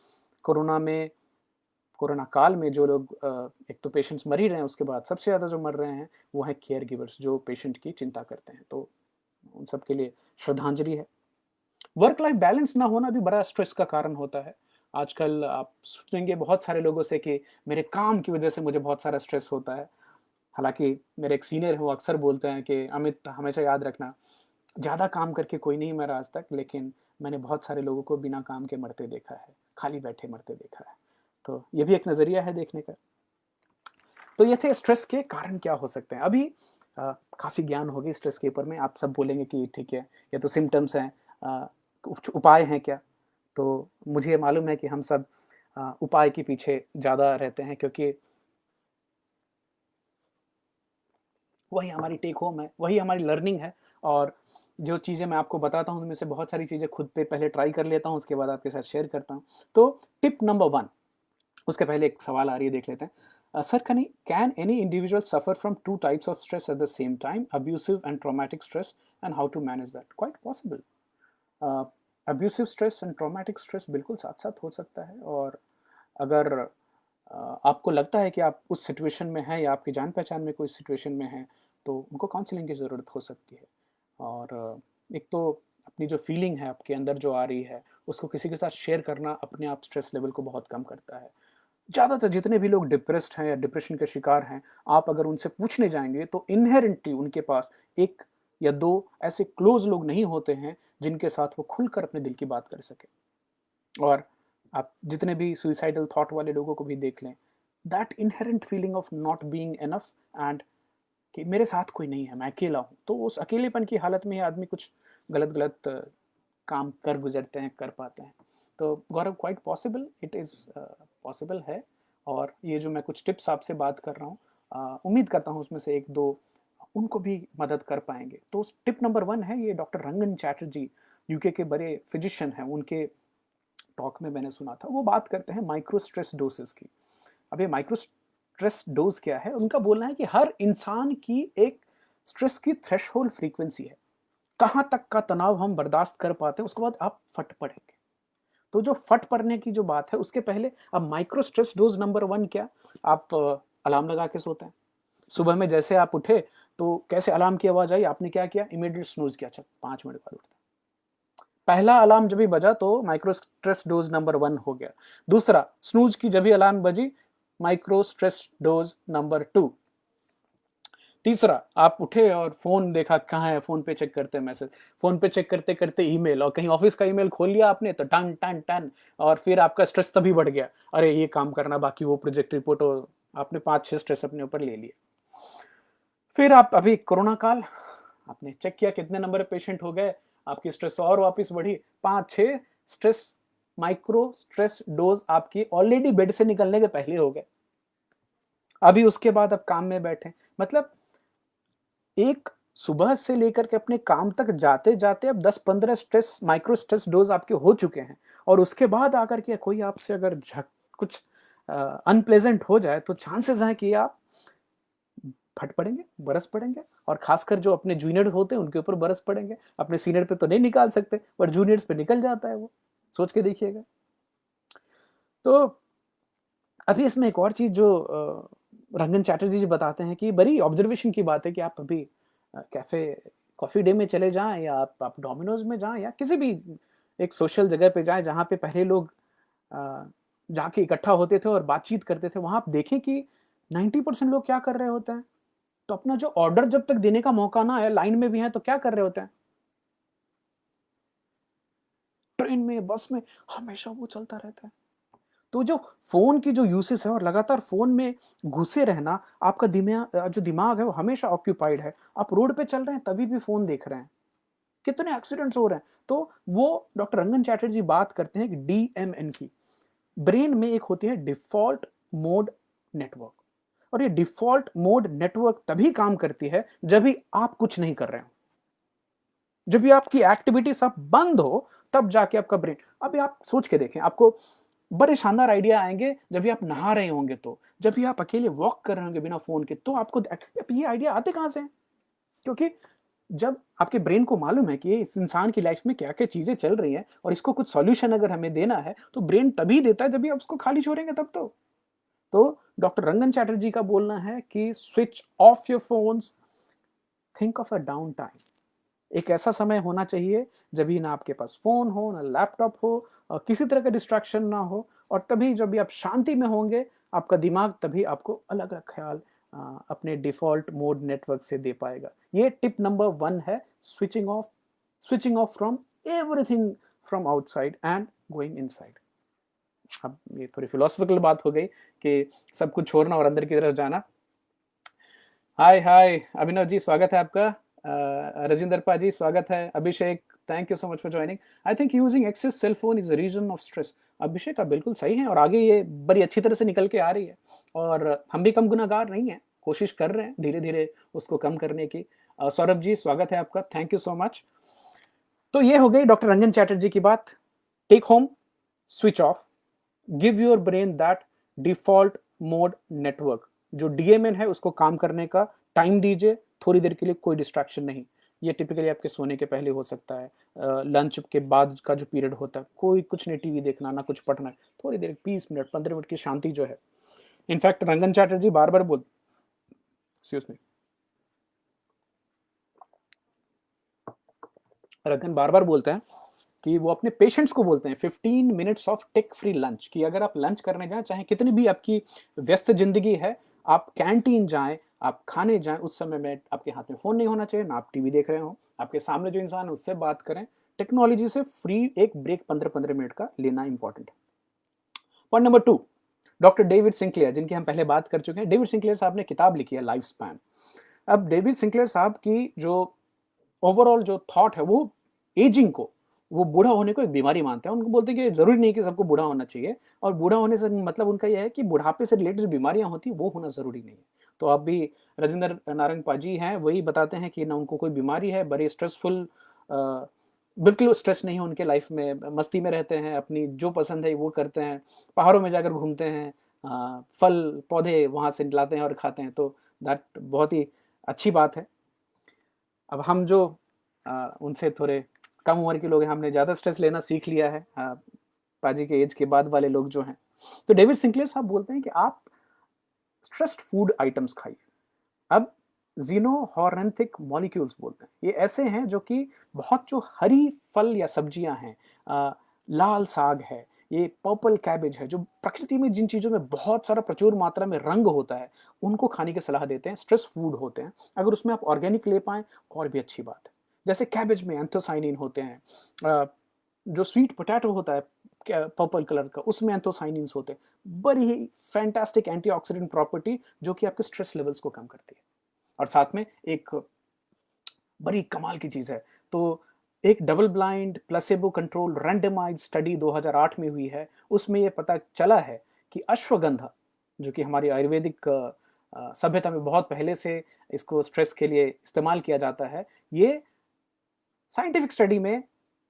Speaker 1: कोरोना काल में जो लोग एक तो पेशेंट्स मर ही रहे हैं, उसके बाद सबसे ज़्यादा जो मर रहे हैं वो हैं केयर गिवर्स, जो पेशेंट की चिंता करते हैं। तो उन सब के लिए श्रद्धांजलि है। वर्क लाइफ बैलेंस ना होना भी बड़ा स्ट्रेस का कारण होता है। आजकल आप सुनेंगे बहुत सारे लोगों से कि मेरे काम की वजह से मुझे बहुत सारा स्ट्रेस होता है। हालाँकि मेरे एक सीनियर हैं, वो अक्सर बोलते हैं कि अमित हमेशा याद रखना, ज़्यादा काम करके कोई नहीं मरा आज तक, लेकिन मैंने बहुत सारे लोगों को बिना काम के मरते देखा है, खाली बैठे मरते देखा है। तो ये भी एक नज़रिया है देखने का। तो ये थे स्ट्रेस के कारण क्या हो सकते हैं। अभी काफ़ी ज्ञान हो गई स्ट्रेस के ऊपर में, आप सब बोलेंगे कि ठीक है, ये तो सिम्पटम्स हैं, कुछ उपाय हैं क्या? तो मुझे मालूम है कि हम सब उपाय के पीछे ज़्यादा रहते हैं, क्योंकि वही हमारी टेक होम है, वही हमारी लर्निंग है, और जो चीज़ें मैं आपको बताता हूँ उनमें से बहुत सारी चीज़ें खुद पे पहले ट्राई कर लेता हूँ, उसके बाद आपके साथ शेयर करता हूँ। तो टिप नंबर 1, उसके पहले एक सवाल आ रही है, देख लेते हैं। Sir, can any individual suffer from 2 types of stress at the same time, abusive and traumatic stress, and how to manage that? Quite possible. Abusive stress and traumatic stress बिल्कुल साथ-साथ हो सकता है, और अगर आपको लगता है कि आप उस सिचुएशन में हैं या आपकी जान-पहचान में कोई सिचुएशन में हैं, तो उनको काउंसलिंग की ज़रूरत हो सकती है। और एक तो अपनी जो फीलिंग है आपके अंदर जो आ रही है, उसको किसी के साथ शेयर करना अपने आप स्ट्रेस लेवल को बहुत कम करता है। ज़्यादातर जितने भी लोग डिप्रेस्ड हैं या डिप्रेशन के शिकार हैं, आप अगर उनसे पूछने जाएँगे तो इन्हेरेंटली उनके पास 1 या 2 ऐसे क्लोज़ लोग नहीं होते हैं, जिनके साथ वो खुलकर अपने दिल की बात कर सकें। और आप जितने भी सुइसाइडल थॉट वाले लोगों को भी देख लें, that inherent feeling of not being enough, and कि मेरे साथ कोई नहीं है, मैं अकेला हूँ। तो उस अकेलेपन की हालत में ये आदमी कुछ गलत-गलत काम कर गुज़रते हैं, कर पाते हैं। तो Gaurav, quite possible, it is possible है। और ये जो मैं कुछ टिप्स आपसे बात कर रहा हूँ, उम्मीद करता हूँ उसमें से 1-2 उनको भी मदद कर पाएँगे। तो टिप नंबर 1 है, ये डॉक्टर रंगन चैटर्जी, यूके के बड़े फिजिशियन हैं, उनके टॉक में मैंने सुना था। वो बात करते हैं माइक्रो स्ट्रेस डोसेस की। अब ये माइक्रो स्ट्रेस डोज क्या है? उनका बोलना है कि हर इंसान की एक स्ट्रेस की थ्रेशोल्ड फ्रीक्वेंसी है। कहाँ तक का तनाव हम बर्दाश्त कर पाते हैं, उसके बाद आप फट पड़ेंगे। तो जो फट पड़ने की जो बात है, उसके पहले अब माइक्रो स्ट्रेस डोज नंबर 1 क्या? आप अलार्म लगा के सोते हैं। सुबह में जैसे आप उठे, तो कैसे अलार्म की आवाज़ आई, आपने क्या किया? इमीडिएट स्नूज़ किया, अच्छा 5 मिनट बाद उठते हैं। पहला अलार्म जब भी बजा तो माइक्रो स्ट्रेस डोज नंबर 1 हो गया। दूसरा, स्नूज की जब भी अलार्म बजी, माइक्रो स्ट्रेस डोज नंबर 2। तीसरा, आप उठे और फ़ोन देखा कहाँ है, फ़ोन पे चेक करते हैं मैसेज, फ़ोन पे चेक करते-करते ईमेल, और कहीं ऑफ़िस का ईमेल खोल लिया आपने तो टन, टन, टन, और फिर आपका स्ट्रेस तभी बढ़ गया। अरे! ये काम करना बाकी, वो प्रोजेक्ट रिपोर्ट, और आपने 5-6 स्ट्रेस अपने ऊपर ले लिए। फिर आप अभी कोरोना काल, आपने चेक किया कितने नंबर ऑफ पेशेंट हो गए, आपकी स्ट्रेस और वापस बढ़ी, 5-6 स्ट्रेस, माइक्रो स्ट्रेस डोज़ आपकी ऑलरेडी बेड से निकलने के पहले हो गए। अभी उसके बाद आप काम में बैठे। मतलब एक सुबह से लेकर के अपने काम तक जाते-जाते अब 10-15 स्ट्रेस माइक्रो स्ट्रेस डोज़ आपके हो चुके हैं, और उसके बाद आकर के कोई आपसे अगर कुछ अनप्लेज़ेंट हो जाए, तो चांसेस हैं कि आप फट पड़ेंगे, बरस पड़ेंगे, और खासकर जो अपने जूनियर्स होते हैं उनके ऊपर बरस पड़ेंगे। अपने सीनियर पे तो नहीं निकाल सकते, बट जूनियर्स पे निकल जाता है वो। सोच के देखिएगा। तो अभी इसमें एक और चीज़ जो रंगन चैटर्जी जी बताते हैं, कि बड़ी ऑब्जर्वेशन की बात है कि आप अभी कैफ़े कॉफ़ी डे में चले जाएँ, या आप डोमिनोज़ में जाएँ, या किसी भी एक सोशल जगह पे जाएँ जहाँ पे पहले लोग अ, जाके इकट्ठा होते थे और बातचीत करते थे। वहाँ आप देखें कि 90% लोग क्या कर रहे होते हैं? तो अपना जो ऑर्डर जब तक देने का मौका ना आए, लाइन में भी हैं, तो क्या कर रहे होते हैं? ट्रेन में, बस में, हमेशा वो चलता रहता है। तो जो फ़ोन की जो यूसेज है, और लगातार फ़ोन में घुसे रहना, आपका जो दिमाग है वो हमेशा ऑक्यूपाइड है। आप रोड पे चल रहे हैं तभी भी फ़ोन देख रहे हैं। कितने एक्सीडेंट्स हो रहे हैं। तो वो डॉक्टर रंगन चैटर्जी बात करते हैं कि डीएमएन की। ब्रेन में एक होती है डिफ़ॉल्ट मोड नेटवर्क, और ये डिफ़ॉल्ट मोड नेटवर्क तभी काम करती है जब भी आप कुछ नहीं कर रहे हो। जब भी आपकी एक्टिविटी सब बंद हो, तब जाके आपका ब्रेन, अभी आप सोच के देखें, आपको बड़े शानदार आइडिया आएँगे जब भी आप नहा रहे होंगे तो, जब भी आप अकेले वॉक कर रहे होंगे बिना फ़ोन के, तो आपको ये आइडिया आते कहाँ से हैं? क्योंकि जब आपके ब्रेन को मालूम है कि इस इंसान की लाइफ़ में क्या-क्या चीज़ें चल रही हैं, और इसको कुछ सॉल्यूशन अगर हमें देना है, तो ब्रेन तभी देता है जब भी आप उसको खाली छोड़ेंगे तब तो। तो डॉक्टर रंगन चैटर्जी का बोलना है कि switch off your phones, think of a down time. एक ऐसा समय होना चाहिए जब भी ना आपके पास फ़ोन हो, ना लैपटॉप हो, और किसी तरह का डिस्ट्रैक्शन ना हो, और तभी जब भी आप शांति में होंगे, आपका दिमाग तभी आपको अलग-अलग ख़्याल अपने डिफ़ॉल्ट मोड नेटवर्क से दे पाएगा। ये टिप नंबर 1 है, switching off from everything from outside and going inside. अब ये थोड़ी फिलॉसफिकल बात हो गई कि सब कुछ छोड़ना और अंदर की तरफ जाना। हाय हाय अभिनव जी, स्वागत है आपका। राजिंदर पाजी, स्वागत है। Abhishek, thank you so much for joining. I think using excess cell phone is a reason of stress. Abhishek, आप बिल्कुल सही हैं, और आगे ये बड़ी अच्छी तरह से निकल के आ रही है, और हम भी कम गुनाहगार नहीं हैं, कोशिश कर रहे हैं धीरे धीरे उसको कम करने की। सौरभ जी, स्वागत है आपका, थैंक यू सो मच। तो ये हो गई डॉक्टर रंजन चैटर्जी की बात। Take home, switch off, give your brain that default mode network, जो डीएमएन है उसको काम करने का टाइम दीजिए, थोड़ी देर के लिए कोई डिस्ट्रैक्शन नहीं। ये टिपिकली आपके सोने के पहले हो सकता है, लंच के बाद का जो पीरियड होता है, कोई कुछ नहीं टीवी देखना ना कुछ पढ़ना है, थोड़ी देर 20 मिनट 15 मिनट की शांति जो है। इनफैक्ट रंजन चैटर्जी बार बार एक्सक्यूज मी रंजन बार बार बोलते हैं कि वो अपने पेशेंट्स को बोलते हैं 15 minutes off tech free lunch, कि अगर आप लंच करने जाएं, चाहे कितनी भी आपकी व्यस्त जिंदगी है, आप कैंटीन जाएं, आप खाने जाएं, उस समय में आपके हाथ में फोन नहीं होना चाहिए, ना आप टीवी देख रहे हो, आपके सामने जो इंसान है उससे बात करें। टेक्नोलॉजी से फ्री एक ब्रेक 15-15 मिनट का लेना इंपॉर्टेंट है। Point number 2, doctor David Sinclair, जिनकी हम पहले बात कर चुके हैं। डेविड सिंक्लेयर साहब ने किताब लिखी है लाइफ स्पैन। अब डेविड सिंक्लेयर साहब की जो ओवरऑल जो थॉट है, वो एजिंग को, वो बूढ़ा होने को एक बीमारी मानते हैं। उनको बोलते हैं कि जरूरी नहीं कि सबको बूढ़ा होना चाहिए, और बूढ़ा होने से मतलब उनका यह है कि बुढ़ापे से रिलेटेड जो बीमारियां होती है वो होना जरूरी नहीं है। तो अब भी राजेंद्र नारंग पाजी हैं, वही बताते हैं कि ना उनको कोई बीमारी है, बड़े स्ट्रेसफुल, बिल्कुल स्ट्रेस नहीं है उनके लाइफ में, मस्ती में रहते हैं, अपनी जो पसंद है वो करते हैं, पहाड़ों में जाकर घूमते हैं, फल पौधे वहां से लाते हैं और खाते हैं। तो दैट बहुत ही अच्छी बात है। अब हम जो उनसे थोड़े कम उम्र के लोग हैं, हमने ज़्यादा स्ट्रेस लेना सीख लिया है, पाजी के एज के बाद वाले लोग जो हैं। तो डेविड सिंक्लेयर साहब बोलते हैं कि आप स्ट्रेस्ड फूड आइटम्स खाइए। अब जीनोहॉर्निथिक मॉलिक्यूल्स बोलते हैं, ये ऐसे हैं जो कि बहुत जो हरी फल या सब्जियां हैं, लाल साग है, ये पर्पल कैबेज है, जो प्रकृति में जिन चीज़ों में बहुत सारा प्रचुर मात्रा में रंग होता है, उनको खाने की सलाह देते हैं। स्ट्रेस फूड होते हैं, अगर उसमें आप ऑर्गेनिक ले पाएं और भी अच्छी बात है। जैसे कैबेज में एंथोसाइनिन होते हैं, जो स्वीट पोटैटो होता है पर्पल कलर का, उसमें एंथोसाइनिन्स होते हैं, बड़ी ही फैंटास्टिक एंटीऑक्सीडेंट प्रॉपर्टी, जो कि आपके स्ट्रेस लेवल्स को कम करती है। और साथ में एक बड़ी कमाल की चीज है, तो एक double blind placebo control randomise study 2008 में हुई है, उसमें यह पता चला है कि अश्वगंधा, जो कि हमारी आयुर्वेदिक सभ्यता में बहुत पहले से इसको स्ट्रेस के लिए इस्तेमाल किया जाता है, ये साइंटिफिक स्टडी में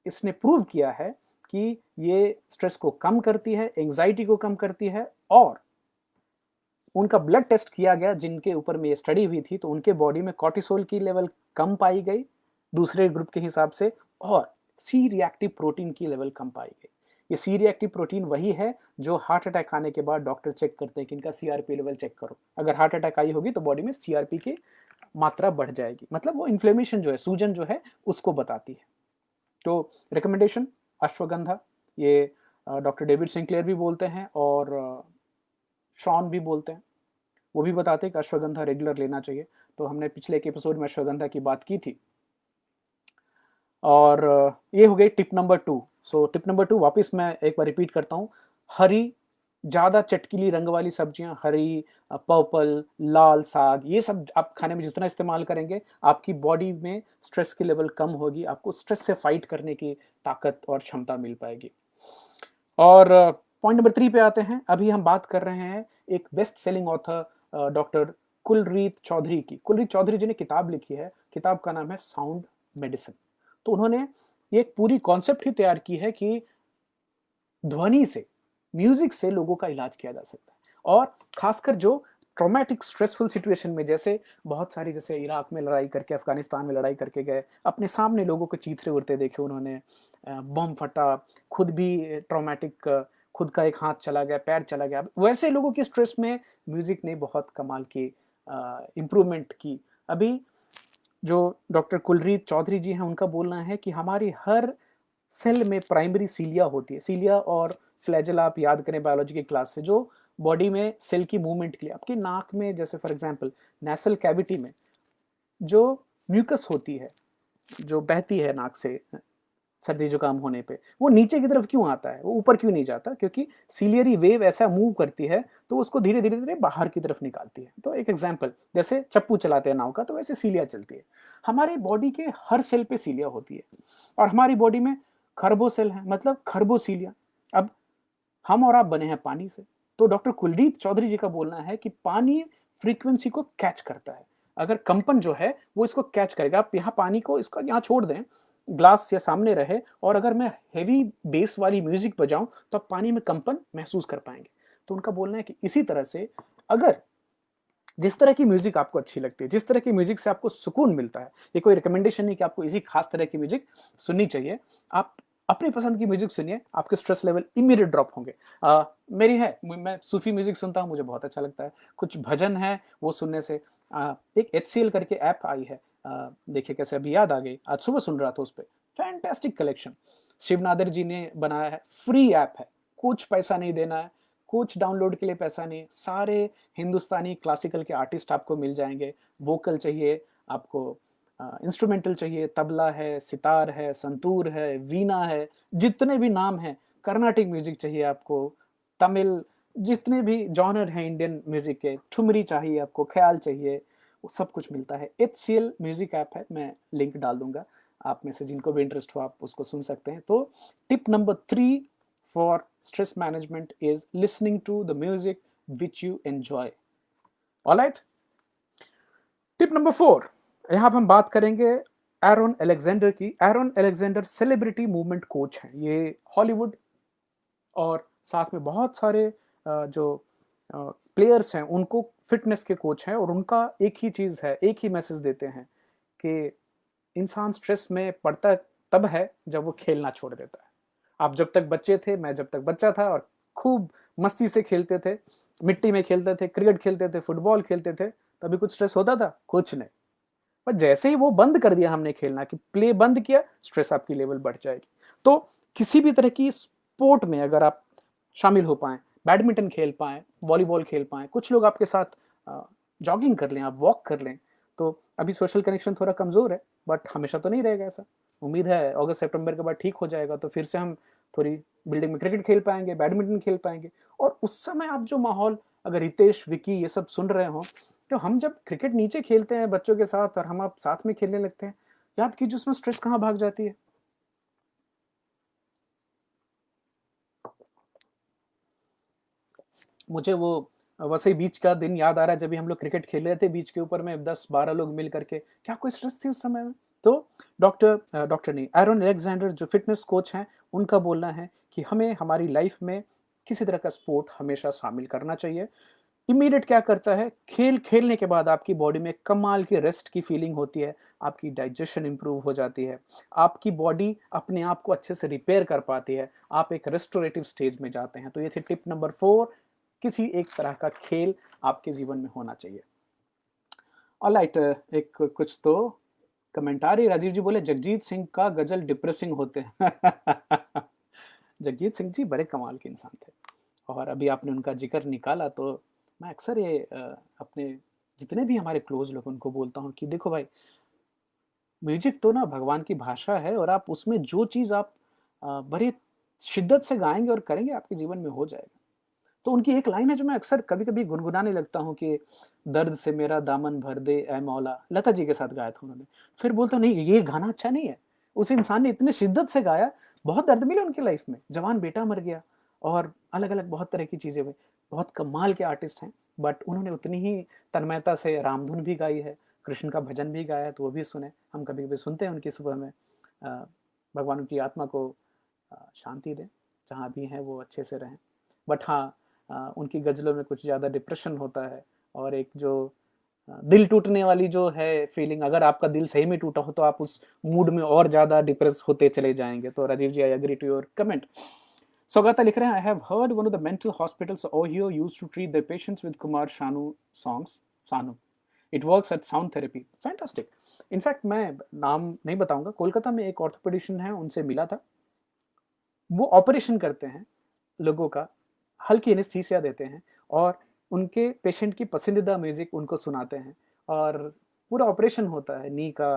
Speaker 1: इसने प्रूव किया है कि ये स्ट्रेस को कम करती है, एंजाइटी को कम करती है। और उनका ब्लड टेस्ट किया गया जिनके ऊपर में ये स्टडी हुई थी, तो उनके बॉडी में कॉर्टिसोल की लेवल कम पाई गई दूसरे ग्रुप के हिसाब से, और सी रिएक्टिव प्रोटीन की लेवल कम पाई गई। ये सी रिएक्टिव प्रोटीन वही है जो हार्ट अटैक आने के बाद डॉक्टर चेक करते हैं कि इनका सीआरपी लेवल चेक करो, अगर हार्ट अटैक आई होगी तो बॉडी में सीआरपी की मात्रा बढ़ जाएगी, मतलब वो इन्फ्लेमेशन जो है, सूजन जो है, उसको बताती है। तो रिकमेंडेशन अश्वगंधा, ये डॉक्टर डेविड सिंक्लेयर भी बोलते हैं और शॉन भी बोलते हैं, वो भी बताते हैं कि अश्वगंधा रेगुलर लेना चाहिए। तो हमने पिछले एक एपिसोड में अश्वगंधा की बात की थी। और ये हो गई tip number 2। So tip number 2 वापस मैं एक बार रिपीट करता हूँ। हरी, ज़्यादा चटकीली रंग वाली सब्जियां, हरी, पर्पल, लाल साग, ये सब आप खाने में जितना इस्तेमाल करेंगे, आपकी बॉडी में स्ट्रेस की लेवल कम होगी, आपको स्ट्रेस से फाइट करने की ताकत और क्षमता मिल पाएगी। और पॉइंट नंबर 3 पे आते हैं। अभी हम बात कर रहे हैं एक best selling author doctor Kulreet Chaudhary की। कुलरीत चौधरी जी ने किताब लिखी है, किताब का नाम है साउंड मेडिसिन। तो उन्होंने ये एक पूरी कॉन्सेप्ट ही तैयार की है कि ध्वनि से, म्यूजिक से लोगों का इलाज किया जा सकता है। और खासकर जो ट्रॉमेटिक स्ट्रेसफुल सिचुएशन में, जैसे बहुत सारी, जैसे इराक में लड़ाई करके, अफगानिस्तान में लड़ाई करके गए, अपने सामने लोगों को चीथड़े उड़ते देखे उन्होंने, बम फटा, खुद भी ट्रॉमेटिक, खुद का एक हाथ चला गया, पैर चला गया, वैसे लोगों की स्ट्रेस में म्यूजिक ने बहुत कमाल की इम्प्रूवमेंट की। अभी जो डॉक्टर कुलरीत चौधरी जी हैं, उनका बोलना है कि हमारी हर सेल में प्राइमरी सीलिया होती है। सीलिया और फ्लैजेला आप याद करें बायोलॉजी की क्लास से, जो बॉडी में सेल की मूवमेंट के लिए, आपकी नाक में जैसे फॉर एग्जांपल नेसल कैविटी में जो म्यूकस होती है, जो बहती है नाक से सर्दी जुकाम होने पे, वो नीचे की तरफ क्यों आता है, वो ऊपर क्यों नहीं जाता? क्योंकि सीलियरी वेव ऐसा मूव करती है तो उसको धीरे धीरे धीरे बाहर की तरफ निकालती है। तो एक एग्जांपल, जैसे चप्पू चलाते हैं नाव का, तो वैसे सीलिया चलती है। हमारे बॉडी के हर सेल पे सीलिया होती है, और हमारी बॉडी में खरबों सेल है, मतलब खरबों सीलिया। अब हम और आप बने हैं पानी से, तो डॉक्टर कुलदीप चौधरी जी का बोलना है कि पानी फ्रीक्वेंसी को कैच करता है। अगर कंपन जो है वो इसको कैच करेगा, आप यहाँ पानी को इसको यहाँ छोड़ दें, ग्लास या सामने रहे और अगर मैं हेवी बेस वाली म्यूजिक बजाऊं तो आप पानी में कंपन महसूस कर पाएंगे। तो उनका बोलना है कि इसी तरह से अगर जिस तरह की म्यूजिक आपको अच्छी लगती है, जिस तरह की म्यूजिक से आपको सुकून मिलता है, ये कोई रिकमेंडेशन नहीं कि आपको इसी खास तरह की म्यूजिक सुननी चाहिए। आप अपनी पसंद की म्यूजिक सुनिए, आपके स्ट्रेस लेवल इमीडिएट ड्रॉप होंगे। मेरी है, मैं सूफी म्यूजिक सुनता हूँ, मुझे बहुत अच्छा लगता है। कुछ भजन है वो सुनने से एक HCL करके ऐप आई है, देखिए कैसे अभी याद आ गई, आज सुबह सुन रहा था उस पर। फैंटेस्टिक कलेक्शन शिवनादर जी ने बनाया है, फ्री ऐप है, कुछ पैसा नहीं देना है, कुछ डाउनलोड के लिए पैसा नहीं। सारे हिंदुस्तानी क्लासिकल के आर्टिस्ट आपको मिल जाएंगे। वोकल चाहिए आपको, इंस्ट्रूमेंटल चाहिए, तबला है, सितार है, संतूर है, वीणा है, जितने भी नाम हैं, कर्नाटिक म्यूजिक चाहिए आपको, तमिल, जितने भी जॉनर हैं इंडियन म्यूजिक के, ठुमरी चाहिए आपको, ख्याल चाहिए, वो सब कुछ मिलता है। HCL म्यूजिक ऐप है, मैं लिंक डाल दूंगा, आप में से जिनको भी इंटरेस्ट हो आप उसको सुन सकते हैं। तो tip number 3 for stress management is listening to the music which you enjoy. All right? Tip number 4, यहाँ पर हम बात करेंगे एरोन अलेक्जेंडर की। Aaron Alexander celebrity movement coach हैं। ये हॉलीवुड और साथ में बहुत सारे जो प्लेयर्स हैं उनको फिटनेस के कोच हैं, और उनका एक ही चीज़ है, एक ही मैसेज देते हैं कि इंसान स्ट्रेस में पड़ता तब है जब वो खेलना छोड़ देता है। आप जब तक बच्चे थे, मैं जब तक बच्चा था और खूब मस्ती से खेलते थे, मिट्टी में खेलते थे, क्रिकेट खेलते थे, फुटबॉल खेलते थे, तभी कुछ स्ट्रेस होता था? कुछ नहीं। पर जैसे ही वो बंद कर दिया हमने खेलना, कि प्ले बंद किया, स्ट्रेस आपकी लेवल बढ़ जाएगी। तो किसी भी तरह की स्पोर्ट में अगर आप शामिल हो पाएं, बैडमिंटन खेल पाएं, वॉलीबॉल खेल पाएं, कुछ लोग आपके साथ जॉगिंग कर लें, आप वॉक कर लें, तो अभी सोशल कनेक्शन थोड़ा कमजोर है, बट हमेशा तो नहीं रहेगा ऐसा। उम्मीद है अगस्त सितंबर के बाद ठीक हो जाएगा, तो फिर से हम थोड़ी बिल्डिंग में क्रिकेट खेल पाएंगे, बैडमिंटन खेल पाएंगे। और उस समय आप जो माहौल, अगर रितेश, विकी ये सब सुन रहे हो, तो हम जब क्रिकेट नीचे खेलते हैं बच्चों के साथ और हम आप साथ में खेलने लगते हैं, याद कीजिए उसमें स्ट्रेस कहाँ भाग जाती है। मुझे वो वसई बीच का दिन याद आ रहा है, जब भी हम लोग क्रिकेट खेल रहे थे बीच के ऊपर में 10-12 लोग मिल करके, क्या कोई स्ट्रेस थी उस समय में? तो डॉक्टर नहीं, एरोन अलेक्जेंडर जो फिटनेस कोच हैं, उनका बोलना है कि हमें हमारी लाइफ में किसी तरह का स्पोर्ट हमेशा शामिल करना चाहिए। इमीडिएट क्या करता है, खेल खेलने के बाद आपकी बॉडी में कमाल की रेस्ट की फीलिंग होती है, आपकी डाइजेशन इंप्रूव हो जाती है, आपकी बॉडी अपने आप को अच्छे से रिपेयर कर पाती है, आप एक रेस्टोरेटिव स्टेज में जाते हैं। तो ये थी टिप नंबर 4, किसी एक तरह का खेल आपके जीवन में होना चाहिए। ऑलराइट, एक कुछ तो कमेंट आ रही है। राजीव जी बोले जगजीत सिंह का गजल डिप्रेसिंग होते हैं। जगजीत सिंह जी बड़े कमाल के इंसान थे, और अभी आपने उनका जिक्र निकाला तो मैं अक्सर ये अपने जितने भी हमारे क्लोज लोग उनको बोलता हूँ कि देखो भाई, म्यूजिक तो ना भगवान की भाषा है, और आप उसमें जो चीज़ आप बड़े शिद्दत से गाएंगे और करेंगे, आपके जीवन में हो जाएगा। तो उनकी एक लाइन है जो मैं अक्सर कभी-कभी गुनगुनाने लगता हूँ कि दर्द से मेरा दामन भर दे ऐ मौला, लता जी के साथ गाया था उन्होंने। फिर बोलता हूँ नहीं, ये गाना अच्छा नहीं है। उस इंसान ने इतने शिद्दत से गाया, बहुत दर्द मिले उनकी लाइफ में, जवान बेटा मर गया और अलग-अलग बहुत तरह की चीज़ें हुई। बहुत कमाल के आर्टिस्ट हैं, बट उन्होंने उतनी ही तन्मयता से रामधुन भी गाई है, कृष्ण का भजन भी गाया है, तो वो भी सुने। हम कभी-कभी सुनते हैं उनकी सुबह में। भगवान उनकी आत्मा को शांति दें, जहाँ भी हैं वो अच्छे से रहें। बट हाँ, उनकी गज़लों में कुछ ज़्यादा डिप्रेशन होता है, और एक जो दिल टूटने वाली जो है फीलिंग, अगर आपका दिल सही में टूटा हो तो आप उस मूड में और ज़्यादा डिप्रेस होते चले जाएँगे। तो Rajeev ji, I agree to your comment. Saugata लिख रहे हैं, I have heard one of the mental hospitals Ohio used to treat their patients with Kumar Sanu songs, Sanu. It works at sound therapy. Fantastic. In fact मैं नाम नहीं बताऊंगा, कोलकाता में एक ऑर्थोपेडिशियन है, उनसे मिला था। वो ऑपरेशन करते हैं लोगों का, हल्की एनेस्थीसिया देते हैं, और उनके पेशेंट की पसंदीदा म्यूजिक उनको सुनाते हैं, और पूरा ऑपरेशन होता है नी का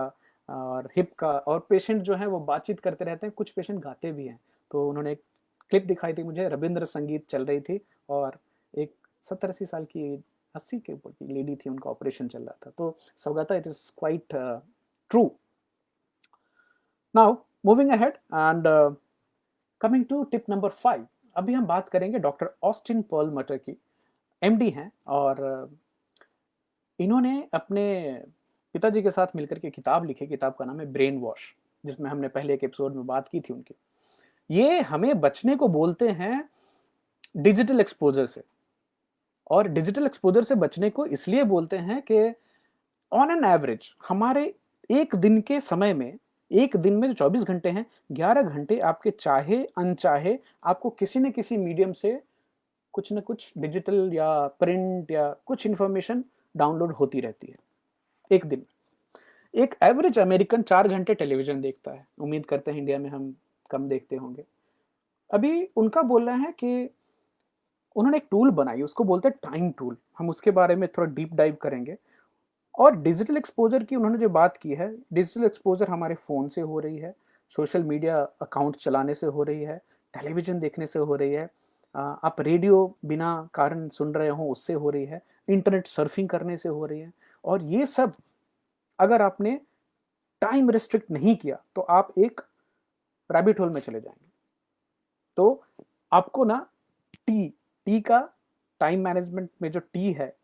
Speaker 1: और हिप का, और पेशेंट जो है वो बातचीत करते रहते हैं, कुछ पेशेंट गाते भी हैं। तो उन्होंने एक क्लिप दिखाई थी मुझे, रविंद्र संगीत चल रही थी, और एक 70-80 साल की, 80 के ऊपर की लेडी थी, उनका ऑपरेशन चल रहा था। तो Saugata, it is quite true. Now moving ahead and coming to tip number 5, अभी हम बात करेंगे डॉक्टर ऑस्टिन पर्ल मटर की। एमडी हैं, और इन्होंने अपने पिताजी के साथ मिलकर के किताब लिखी, किताब का नाम है ब्रेन वॉश। जिसमें हमने पहले एक एपिसोड में बात की थी उनकी। ये हमें बचने को बोलते हैं डिजिटल एक्सपोजर से। और डिजिटल एक्सपोजर से बचने को इसलिए बोलते हैं कि ऑन एन एवरेज हमारे एक दिन के समय में, एक दिन में जो 24 घंटे हैं, 11 घंटे आपके चाहे अनचाहे आपको किसी न किसी मीडियम से कुछ न कुछ डिजिटल या प्रिंट या कुछ इंफॉर्मेशन डाउनलोड होती रहती है एक दिन में। एक एवरेज अमेरिकन 4 घंटे टेलीविजन देखता है। उम्मीद करते हैं इंडिया में हम कम देखते होंगे। अभी उनका बोलना है कि उन्होंने एक टूल बनाई, उसको बोलते हैं टाइम टूल। हम उसके बारे में थोड़ा डीप डाइव करेंगे। और डिजिटल एक्सपोजर की उन्होंने जो बात की है, डिजिटल एक्सपोजर हमारे फ़ोन से हो रही है, सोशल मीडिया अकाउंट चलाने से हो रही है, टेलीविज़न देखने से हो रही है, आप रेडियो बिना कारण सुन रहे हो उससे हो रही है, इंटरनेट सर्फिंग करने से हो रही है। और ये सब अगर आपने टाइम रिस्ट्रिक्ट नहीं किया तो आप एक रैबिट होल में चले जाएंगे। तो आपको ना टी टी का टाइम मैनेजमेंट में जो टी है,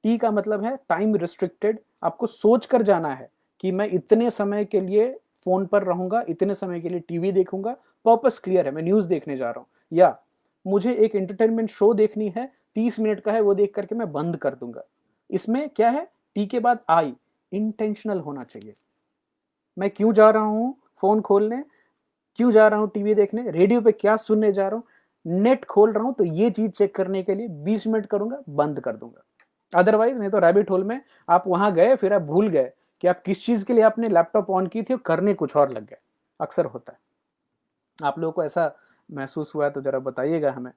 Speaker 1: टी का मतलब है टाइम रिस्ट्रिक्टेड। आपको सोच कर जाना है कि मैं इतने समय के लिए फोन पर रहूंगा, इतने समय के लिए टीवी देखूंगा। पर्पस क्लियर है, मैं न्यूज देखने जा रहा हूं या मुझे एक एंटरटेनमेंट शो देखनी है, 30 मिनट का है, वो देख करके मैं बंद कर दूंगा। इसमें क्या है, टी के बाद आई, इंटेंशनल होना चाहिए। मैं क्यों जा रहा हूं फोन खोलने, क्यों जा रहा हूं टीवी देखने, रेडियो पे क्या सुनने जा रहा हूं, नेट खोल रहा हूं तो ये चीज चेक करने के लिए 20 मिनट करूंगा, बंद कर दूंगा। अदरवाइज नहीं तो रैबिट होल में आप वहां गए, फिर आप भूल गए कि आप किस चीज के लिए आपने लैपटॉप ऑन की थी और करने कुछ और लग गए। अक्सर होता है। आप लोगों को ऐसा महसूस हुआ है तो जरा बताइएगा हमें।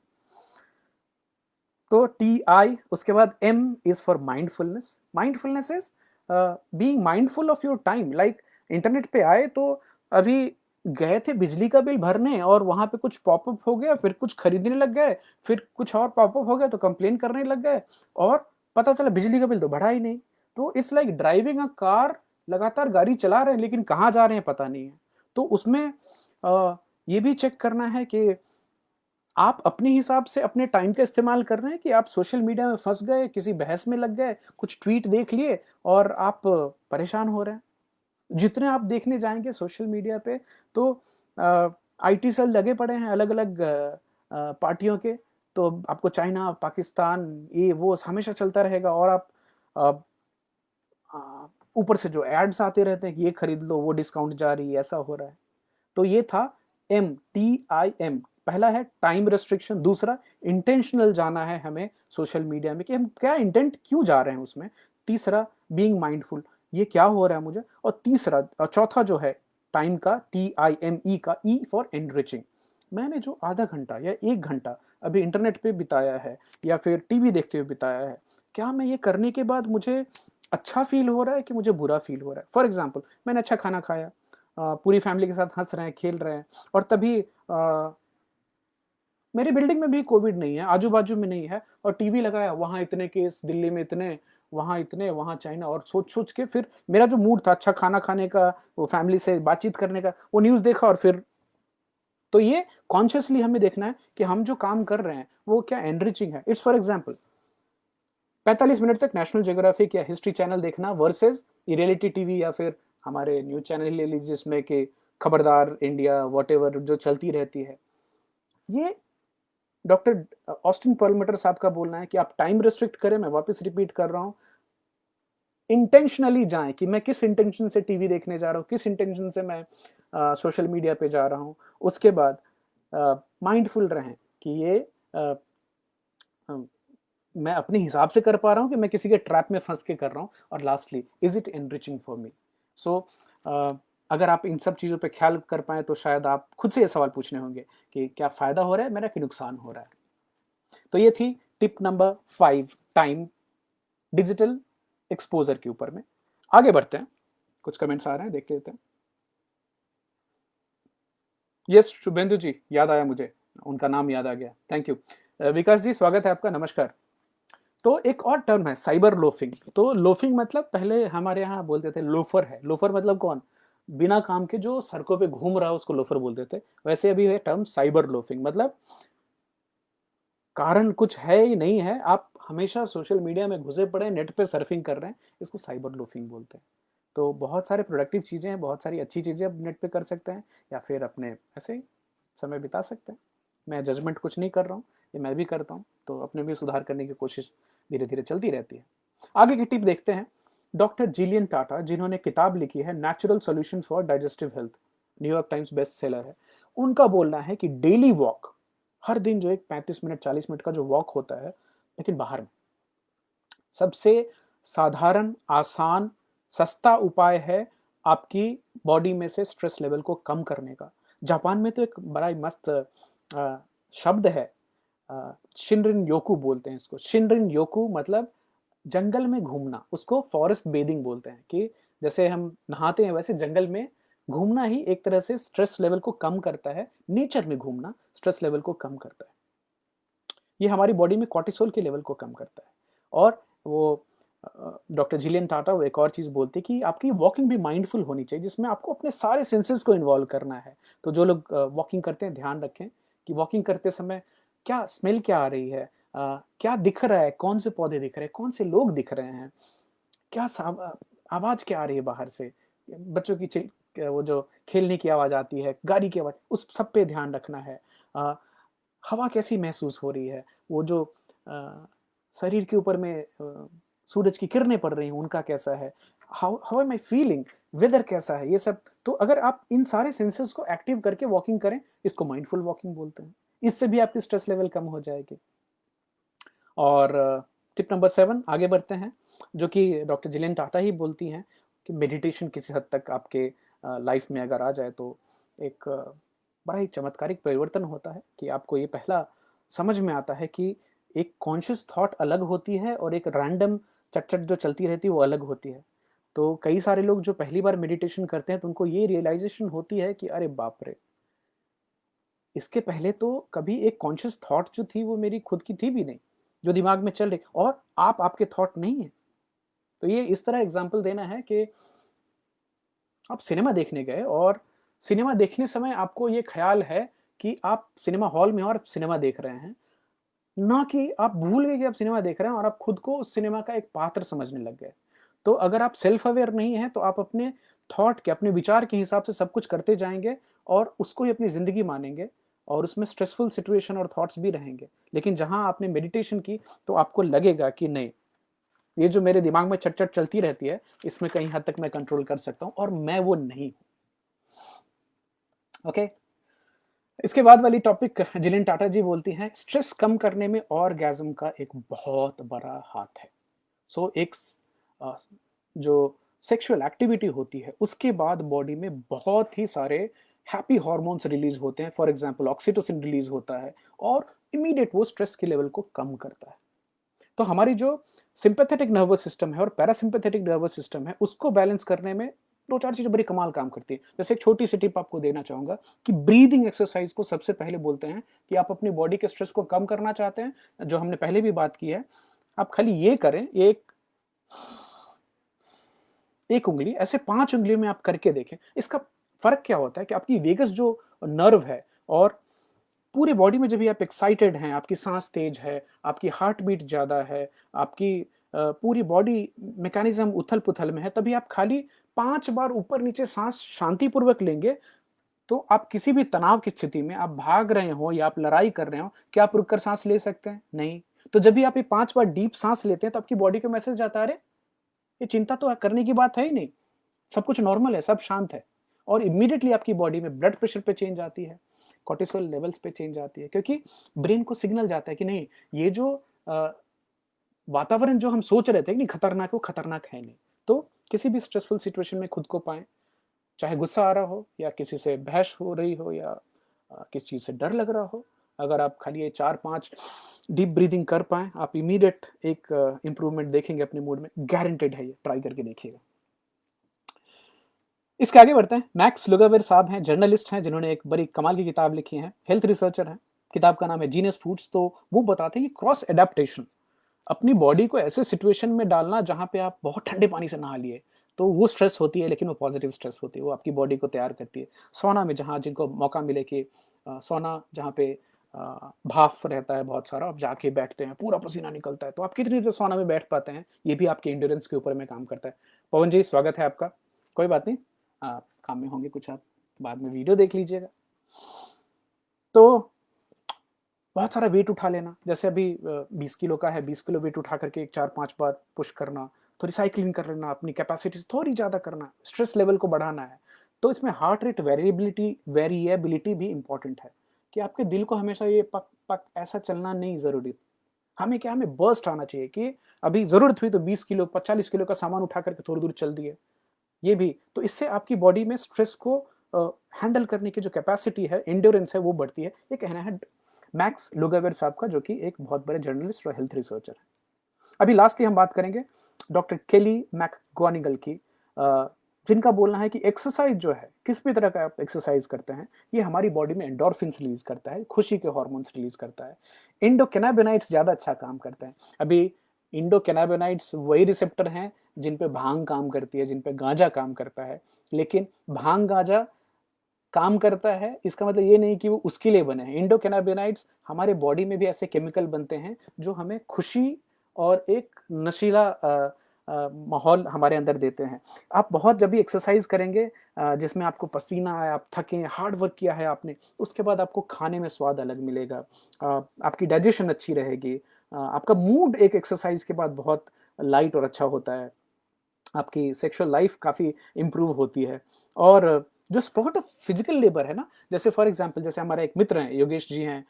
Speaker 1: तो टी आई, उसके बाद M is for mindfulness. Mindfulness is being mindful of your time. Like internet पे आए तो अभी गए थे बिजली का बिल भरने और वहां पे कुछ पॉपअप हो गया, फिर कुछ खरीदने लग गए, फिर कुछ और पॉपअप हो गया तो कंप्लेन करने लग गए, और पता चला बिजली का बिल तो बढ़ा ही नहीं। तो it's like driving a car, लगातार गाड़ी चला रहे हैं लेकिन कहाँ जा रहे हैं पता नहीं है। तो उसमें ये भी चेक करना है कि आप अपने हिसाब से अपने टाइम का इस्तेमाल कर रहे हैं कि आप सोशल मीडिया में फंस गए, किसी बहस में लग गए, कुछ ट्वीट देख लिए और आप परेशान हो रहे हैं। जितने आप देखने जाएंगे सोशल मीडिया पे तो आईटी सेल लगे पड़े हैं अलग अलग पार्टियों के। तो आपको चाइना, पाकिस्तान, ये वो हमेशा चलता रहेगा। और आप ऊपर से जो एड्स आते रहते हैं कि ये खरीद लो, वो डिस्काउंट जा रही है, ऐसा हो रहा है। तो ये था MTIM। पहला है टाइम रेस्ट्रिक्शन, दूसरा इंटेंशनल जाना है हमें सोशल मीडिया में कि हम क्या इंटेंट क्यों जा रहे हैं उसमें, तीसरा बीइंग माइंडफुल, ये क्या हो रहा है मुझे, और तीसरा और चौथा जो है टाइम का TIME का E फॉर एनरिचिंग। मैंने जो आधा घंटा या 1 घंटा अभी इंटरनेट पे बिताया है या फिर टीवी देखते हुए बिताया है, क्या मैं ये करने के बाद मुझे अच्छा फील हो रहा है कि मुझे बुरा फील हो रहा है। फॉर एग्जाम्पल, मैंने अच्छा खाना खाया, पूरी फैमिली के साथ हंस रहे हैं, खेल रहे हैं, और तभी मेरी बिल्डिंग में भी कोविड नहीं है, आजू बाजू में नहीं है, और टीवी लगाया, वहां इतने केस, दिल्ली में इतने, वहां इतने, वहां चाइना, और सोच सोच के फिर मेरा जो मूड था अच्छा खाना खाने का, वो फैमिली से बातचीत करने का, वो न्यूज देखा और फिर। तो ये कॉन्शियसली हमें देखना है कि हम जो काम कर रहे हैं वो क्या एनरिचिंग है। इट्स फॉर एग्जाम्पल 45 मिनट तक नेशनल ज्योग्राफिक या हिस्ट्री चैनल देखना वर्सेस रियलिटी टीवी या फिर हमारे न्यूज चैनल ले लीजिए जिसमें कि खबरदार इंडिया वॉटेवर जो चलती रहती है। ये डॉक्टर ऑस्टिन पर्लमेटर साहब का बोलना है कि आप टाइम रिस्ट्रिक्ट करें। मैं वापस रिपीट कर रहा हूं, इंटेंशनली जाएं कि मैं किस इंटेंशन से टीवी देखने जा रहा हूं, किस इंटेंशन से मैं सोशल मीडिया पे जा रहा हूं। उसके बाद माइंडफुल रहें कि ये आ, मैं अपने हिसाब से कर पा रहा हूँ कि मैं किसी के ट्रैप में फंस के कर रहा हूँ। और lastly, is it enriching for me. So अगर आप इन सब चीज़ों पे ख्याल कर पाए तो शायद आप खुद से ये सवाल पूछने होंगे कि क्या फ़ायदा हो रहा है मेरा कि नुकसान हो रहा है। तो ये थी tip number 5, time digital exposure के ऊपर में। आगे बढ़ते हैं, कुछ कमेंट्स आ रहे हैं, देख लेते हैं। यस शुभेंदु जी, याद आया मुझे, उनका नाम याद आ गया, थैंक यू। विकास जी, स्वागत है आपका, नमस्कार। तो एक और टर्म है साइबर लोफिंग। तो लोफिंग मतलब पहले हमारे यहाँ बोलते थे लोफर है। लोफर मतलब कौन, बिना काम के जो सड़कों पे घूम रहा है उसको लोफर बोलते थे। वैसे अभी है टर्म साइबर लोफिंग, मतलब कारण कुछ है ही नहीं है, आप हमेशा सोशल मीडिया में घुसे पड़े, नेट पे सर्फिंग कर रहे हैं, इसको साइबर लोफिंग बोलते हैं। तो बहुत सारे प्रोडक्टिव चीज़ें हैं, बहुत सारी अच्छी चीज़ें आप नेट पे कर सकते हैं, या फिर अपने ऐसे ही समय बिता सकते हैं। मैं जजमेंट कुछ नहीं कर रहा हूँ, ये मैं भी करता हूँ, तो अपने भी सुधार करने की कोशिश धीरे धीरे चलती रहती है। आगे की टिप देखते हैं। डॉक्टर जिलियन टाटा, जिन्होंने किताब लिखी है natural solution for digestive health, New York times best seller है, उनका बोलना है कि डेली वॉक, हर दिन जो एक 35 मिनट 40 मिनट का जो वॉक होता है, लेकिन बाहर में, सबसे साधारण, आसान, सस्ता उपाय है आपकी बॉडी में से स्ट्रेस लेवल को कम करने का। जापान में तो एक बड़ा ही मस्त शब्द है, शिनरिन योकू बोलते हैं इसको। शिनरिन योकू मतलब जंगल में घूमना, उसको फॉरेस्ट बेदिंग बोलते हैं, कि जैसे हम नहाते हैं वैसे जंगल में घूमना ही एक तरह से स्ट्रेस लेवल को कम करता है। नेचर में घूमना स्ट्रेस लेवल को कम करता है। ये हमारी बॉडी में कॉर्टिसोल के लेवल को कम करता है। और वो डॉक्टर जिलियन टाटा वो एक और चीज़ बोलते हैं कि आपकी वॉकिंग भी माइंडफुल होनी चाहिए, जिसमें आपको अपने सारे सेंसेस को इन्वॉल्व करना है। तो जो लोग वॉकिंग करते हैं, ध्यान रखें कि वॉकिंग करते समय क्या स्मेल क्या आ रही है, क्या दिख रहा है, कौन से पौधे दिख रहे हैं, कौन से लोग दिख रहे हैं, क्या आवाज़ क्या आ रही है बाहर से, बच्चों की वो जो खेलने की आवाज़ आती है, गाड़ी की आवाज़, उस सब पे ध्यान रखना है। हवा कैसी महसूस हो रही है, वो जो शरीर के ऊपर में सूरज की किरणें पड़ रही हैं, उनका कैसा है, how am I feeling, weather कैसा है, ये सब। तो अगर आप इन सारे सेंसेस को एक्टिव करके वॉकिंग करें, इसको माइंडफुल वॉकिंग बोलते हैं। इससे भी आपकी स्ट्रेस लेवल कम हो जाएगी। और टिप नंबर 7 आगे बढ़ते हैं, जो कि डॉक्टर जिलियन टाटा ही बोलती हैं कि मेडिटेशन किसी हद तक आपके लाइफ में अगर आ जाए तो एक बड़ा ही चमत्कारिक परिवर्तन होता है, कि आपको ये पहला समझ में आता है कि एक कॉन्शियस थॉट अलग होती है और एक रैंडम चट-चट जो चलती रहती है वो अलग होती है। तो कई सारे लोग जो पहली बार मेडिटेशन करते हैं तो उनको ये रियलाइज़ेशन होती है कि अरे बाप रे! इसके पहले तो कभी एक कॉन्शियस थॉट जो थी वो मेरी खुद की थी भी नहीं, जो दिमाग में चल रही, और आप आपके थॉट नहीं है। तो ये इस तरह एग्जांपल देना है कि आप सिनेमा देखने गए और सिनेमा देखने समय आपको ये ख्याल है कि आप सिनेमा हॉल में हो और आप सिनेमा देख रहे हैं, ना कि आप भूल गए कि आप सिनेमा देख रहे हैं और आप खुद को उस सिनेमा का एक पात्र समझने लग गए। तो अगर आप सेल्फ अवेयर नहीं हैं तो आप अपने थॉट के, अपने विचार के हिसाब से सब कुछ करते जाएँगे और उसको ही अपनी ज़िंदगी मानेंगे, और उसमें स्ट्रेसफुल सिचुएशन और थॉट्स भी रहेंगे। लेकिन जहाँ आपने मेडिटेशन की तो आपको लगेगा कि नहीं, ये जो मेरे दिमाग में चट-चट चलती रहती है, इसमें कहीं हद तक मैं कंट्रोल कर सकता हूँ और मैं वो नहीं हूँ। ओके? इसके बाद वाली टॉपिक जिलियन टाटा जी बोलती हैं, स्ट्रेस कम करने में ऑर्गेज़्म का एक बहुत बड़ा हाथ है। सो एक अ, जो सेक्सुअल एक्टिविटी होती है, उसके बाद बॉडी में बहुत ही सारे हैप्पी हार्मोन्स रिलीज़ होते हैं। फॉर एग्ज़ाम्पल ऑक्सीटोसिन रिलीज़ होता है और इमीडिएट वो स्ट्रेस के लेवल को कम करता है। तो हमारी जो सिम्पैथेटिक नर्वस सिस्टम है और पैरासिम्पैथेटिक नर्वस सिस्टम है, उसको बैलेंस करने में 2-4 चीज़ें बड़ी कमाल काम करती है। जैसे एक छोटी-सी टिप आपको देना चाहूँगा कि ब्रीथिंग एक्सरसाइज़ को सबसे पहले बोलते हैं कि आप अपनी बॉडी के स्ट्रेस को कम करना चाहते हैं, जो हमने पहले भी बात की है, आप खाली ये करें, एक उँगली ऐसे 5 उँगलियों में आप करके देखें। इसका फ़र्क क्या होता है कि आपकी वेगस जो नर्व है, और पूरी बॉडी में जब भी आप एक्साइटेड हैं, आपकी साँस तेज़ है, आपकी हार्ट बीट ज़्यादा है, आपकी पूरी बॉडी मैकेनिज़्म उथल-पुथल में है, तभी आप खाली 5 बार ऊपर-नीचे साँस शांतिपूर्वक लेंगे, तो आप किसी भी तनाव की स्थिति में, आप भाग रहे हों या आप लड़ाई कर रहे हों, क्या आप रुक कर साँस ले सकते हैं? नहीं। तो जब भी आप ये 5 बार डीप साँस लेते हैं, तो आपकी बॉडी को मैसेज जाता है, अरे! ये चिंता तो करने की बात है ही नहीं, सब कुछ नॉर्मल है, सब शांत है। और इमीडिएटली आपकी बॉडी में ब्लड प्रेशर पे चेंज आती है, कॉर्टिसोल लेवल्स पे चेंज आती है, क्योंकि ब्रेन को सिग्नल जाता है कि नहीं, ये जो वातावरण जो हम सोच रहे थे कि नहीं खतरनाक है, वो खतरनाक है नहीं। तो किसी भी स्ट्रेसफुल सिचुएशन में खुद को पाएँ, चाहे गुस्सा आ रहा हो या किसी से बहस हो रही हो या किसी चीज़ से डर लग रहा हो, अगर आप खाली ये 4-5 डीप ब्रीथिंग कर पाएँ, आप इमीडिएट एक इम्प्रूवमेंट देखेंगे अपने मूड में, गारंटीड है ये, ट्राई करके देखिएगा। इसके आगे बढ़ते हैं। मैक्स लुगावेर साहब हैं, जर्नलिस्ट हैं, जिन्होंने एक बड़ी कमाल की किताब लिखी है, हेल्थ रिसर्चर हैं। किताब का नाम है जीनियस फूड्स। तो वो बताते हैं कि क्रॉस एडेप्टेशन, अपनी बॉडी को ऐसे सिचुएशन में डालना जहाँ पे आप बहुत ठंडे पानी से नहा लिए, तो वो स्ट्रेस होती है, लेकिन वो पॉजिटिव स्ट्रेस होती है, वो आपकी बॉडी को तैयार करती है। सोना में, जहाँ जिनको मौका मिले कि सोना जहाँ पे भाफ रहता है बहुत सारा, आप जाके बैठते हैं, पूरा पसीना निकलता है, तो आप कितनी देर सौना में बैठ पाते हैं, ये भी आपके एंड्योरेंस के ऊपर में काम करता है। पवन जी, स्वागत है आपका। कोई बात नहीं, आप काम में होंगे कुछ, आप बाद में वीडियो देख लीजिएगा। तो बहुत सारा वेट उठा लेना, जैसे अभी 20 किलो का है, 20 किलो वेट उठा करके 4-5 बार पुश करना, थोड़ी साइकिलिंग कर लेना, अपनी कैपेसिटी थोड़ी ज़्यादा करना, स्ट्रेस लेवल को बढ़ाना है। तो इसमें हार्ट रेट वेरिएबिलिटी भी इंपॉर्टेंट है, कि आपके दिल को हमेशा ये पक पक ऐसा चलना नहीं ज़रूरी। हमें बर्स्ट आना चाहिए कि अभी ज़रूरत हुई तो 20 किलो 40 किलो का सामान उठा करके थोड़ी दूर चल दिए, ये भी। तो इससे आपकी बॉडी में स्ट्रेस को हैंडल करने की जो कैपेसिटी है, एंड्योरेंस है, वो बढ़ती है। ये कहना है मैक्स लुगावेर साहब का, जो कि एक बहुत बड़े जर्नलिस्ट और हेल्थ रिसर्चर है। अभी लास्टली हम बात करेंगे डॉक्टर केली मैकगोनिगल की, जिनका बोलना है कि एक्सरसाइज जो है, किस भी तरह का आप एक्सरसाइज करते हैं, ये हमारी बॉडी में एंडोर्फिन्स रिलीज करता है, खुशी के हार्मोन्स रिलीज करता है। इंडोकैनाबिनॉइड्स ज़्यादा अच्छा काम करते हैं। अभी इंडोकैनाबिनॉइड्स वही रिसेप्टर हैं जिन पे भांग काम करती है, जिन पे गांजा काम करता है। लेकिन भांग गांजा काम करता है, इसका मतलब ये नहीं कि वो उसके लिए बने हैं। इंडोकैनाबिनॉइड्स हमारे बॉडी में भी ऐसे केमिकल बनते हैं जो हमें खुशी और एक नशीला माहौल हमारे अंदर देते हैं। आप बहुत जब भी एक्सरसाइज करेंगे, जिसमें आपको पसीना आए, आप थके, हार्ड वर्क किया है आपने, उसके बाद आपको खाने में स्वाद अलग मिलेगा, आपकी डाइजेशन अच्छी रहेगी, आपका मूड एक एक्सरसाइज के बाद बहुत लाइट और अच्छा होता है, आपकी सेक्सुअल लाइफ काफ़ी इम्प्रूव होती है। और जो स्पोर्ट ऑफ फिजिकल लेबर है ना, जैसे फॉर एग्जांपल, जैसे हमारे एक मित्र हैं, योगेश जी हैं,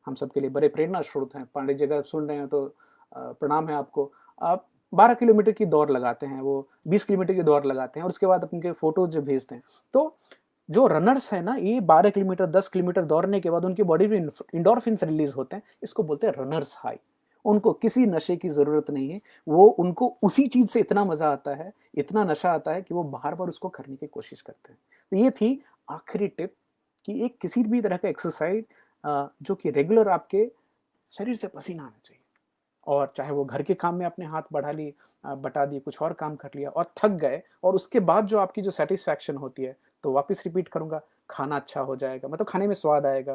Speaker 1: हम सबके लिए बड़े प्रेरणा स्रोत हैं। पांडे जी अगर सुन रहे हैं तो प्रणाम है आपको। आप 12 किलोमीटर की दौड़ लगाते हैं, वो 20 किलोमीटर की दौड़ लगाते हैं, और उसके बाद उनके फोटो जो भेजते हैं, तो जो रनर्स है ना, ये 12 किलोमीटर 10 किलोमीटर दौड़ने के बाद उनकी बॉडी में इंडोर्फिन्स रिलीज होते हैं, इसको बोलते हैं रनर्स हाई। उनको किसी नशे की जरूरत नहीं है, वो उनको उसी चीज से इतना मजा आता है, इतना नशा आता है कि वो बार बार उसको करने की कोशिश करते हैं। तो ये थी आखिरी टिप, कि एक किसी भी तरह का एक्सरसाइज जो कि रेगुलर आपके शरीर से पसीना आना चाहिए, और चाहे वो घर के काम में अपने हाथ बटा दिए, कुछ और काम कर लिया और थक गए, और उसके बाद जो आपकी जो सेटिस्फैक्शन होती है, तो वापस रिपीट करूंगा, खाना अच्छा हो जाएगा, मतलब खाने में स्वाद आएगा,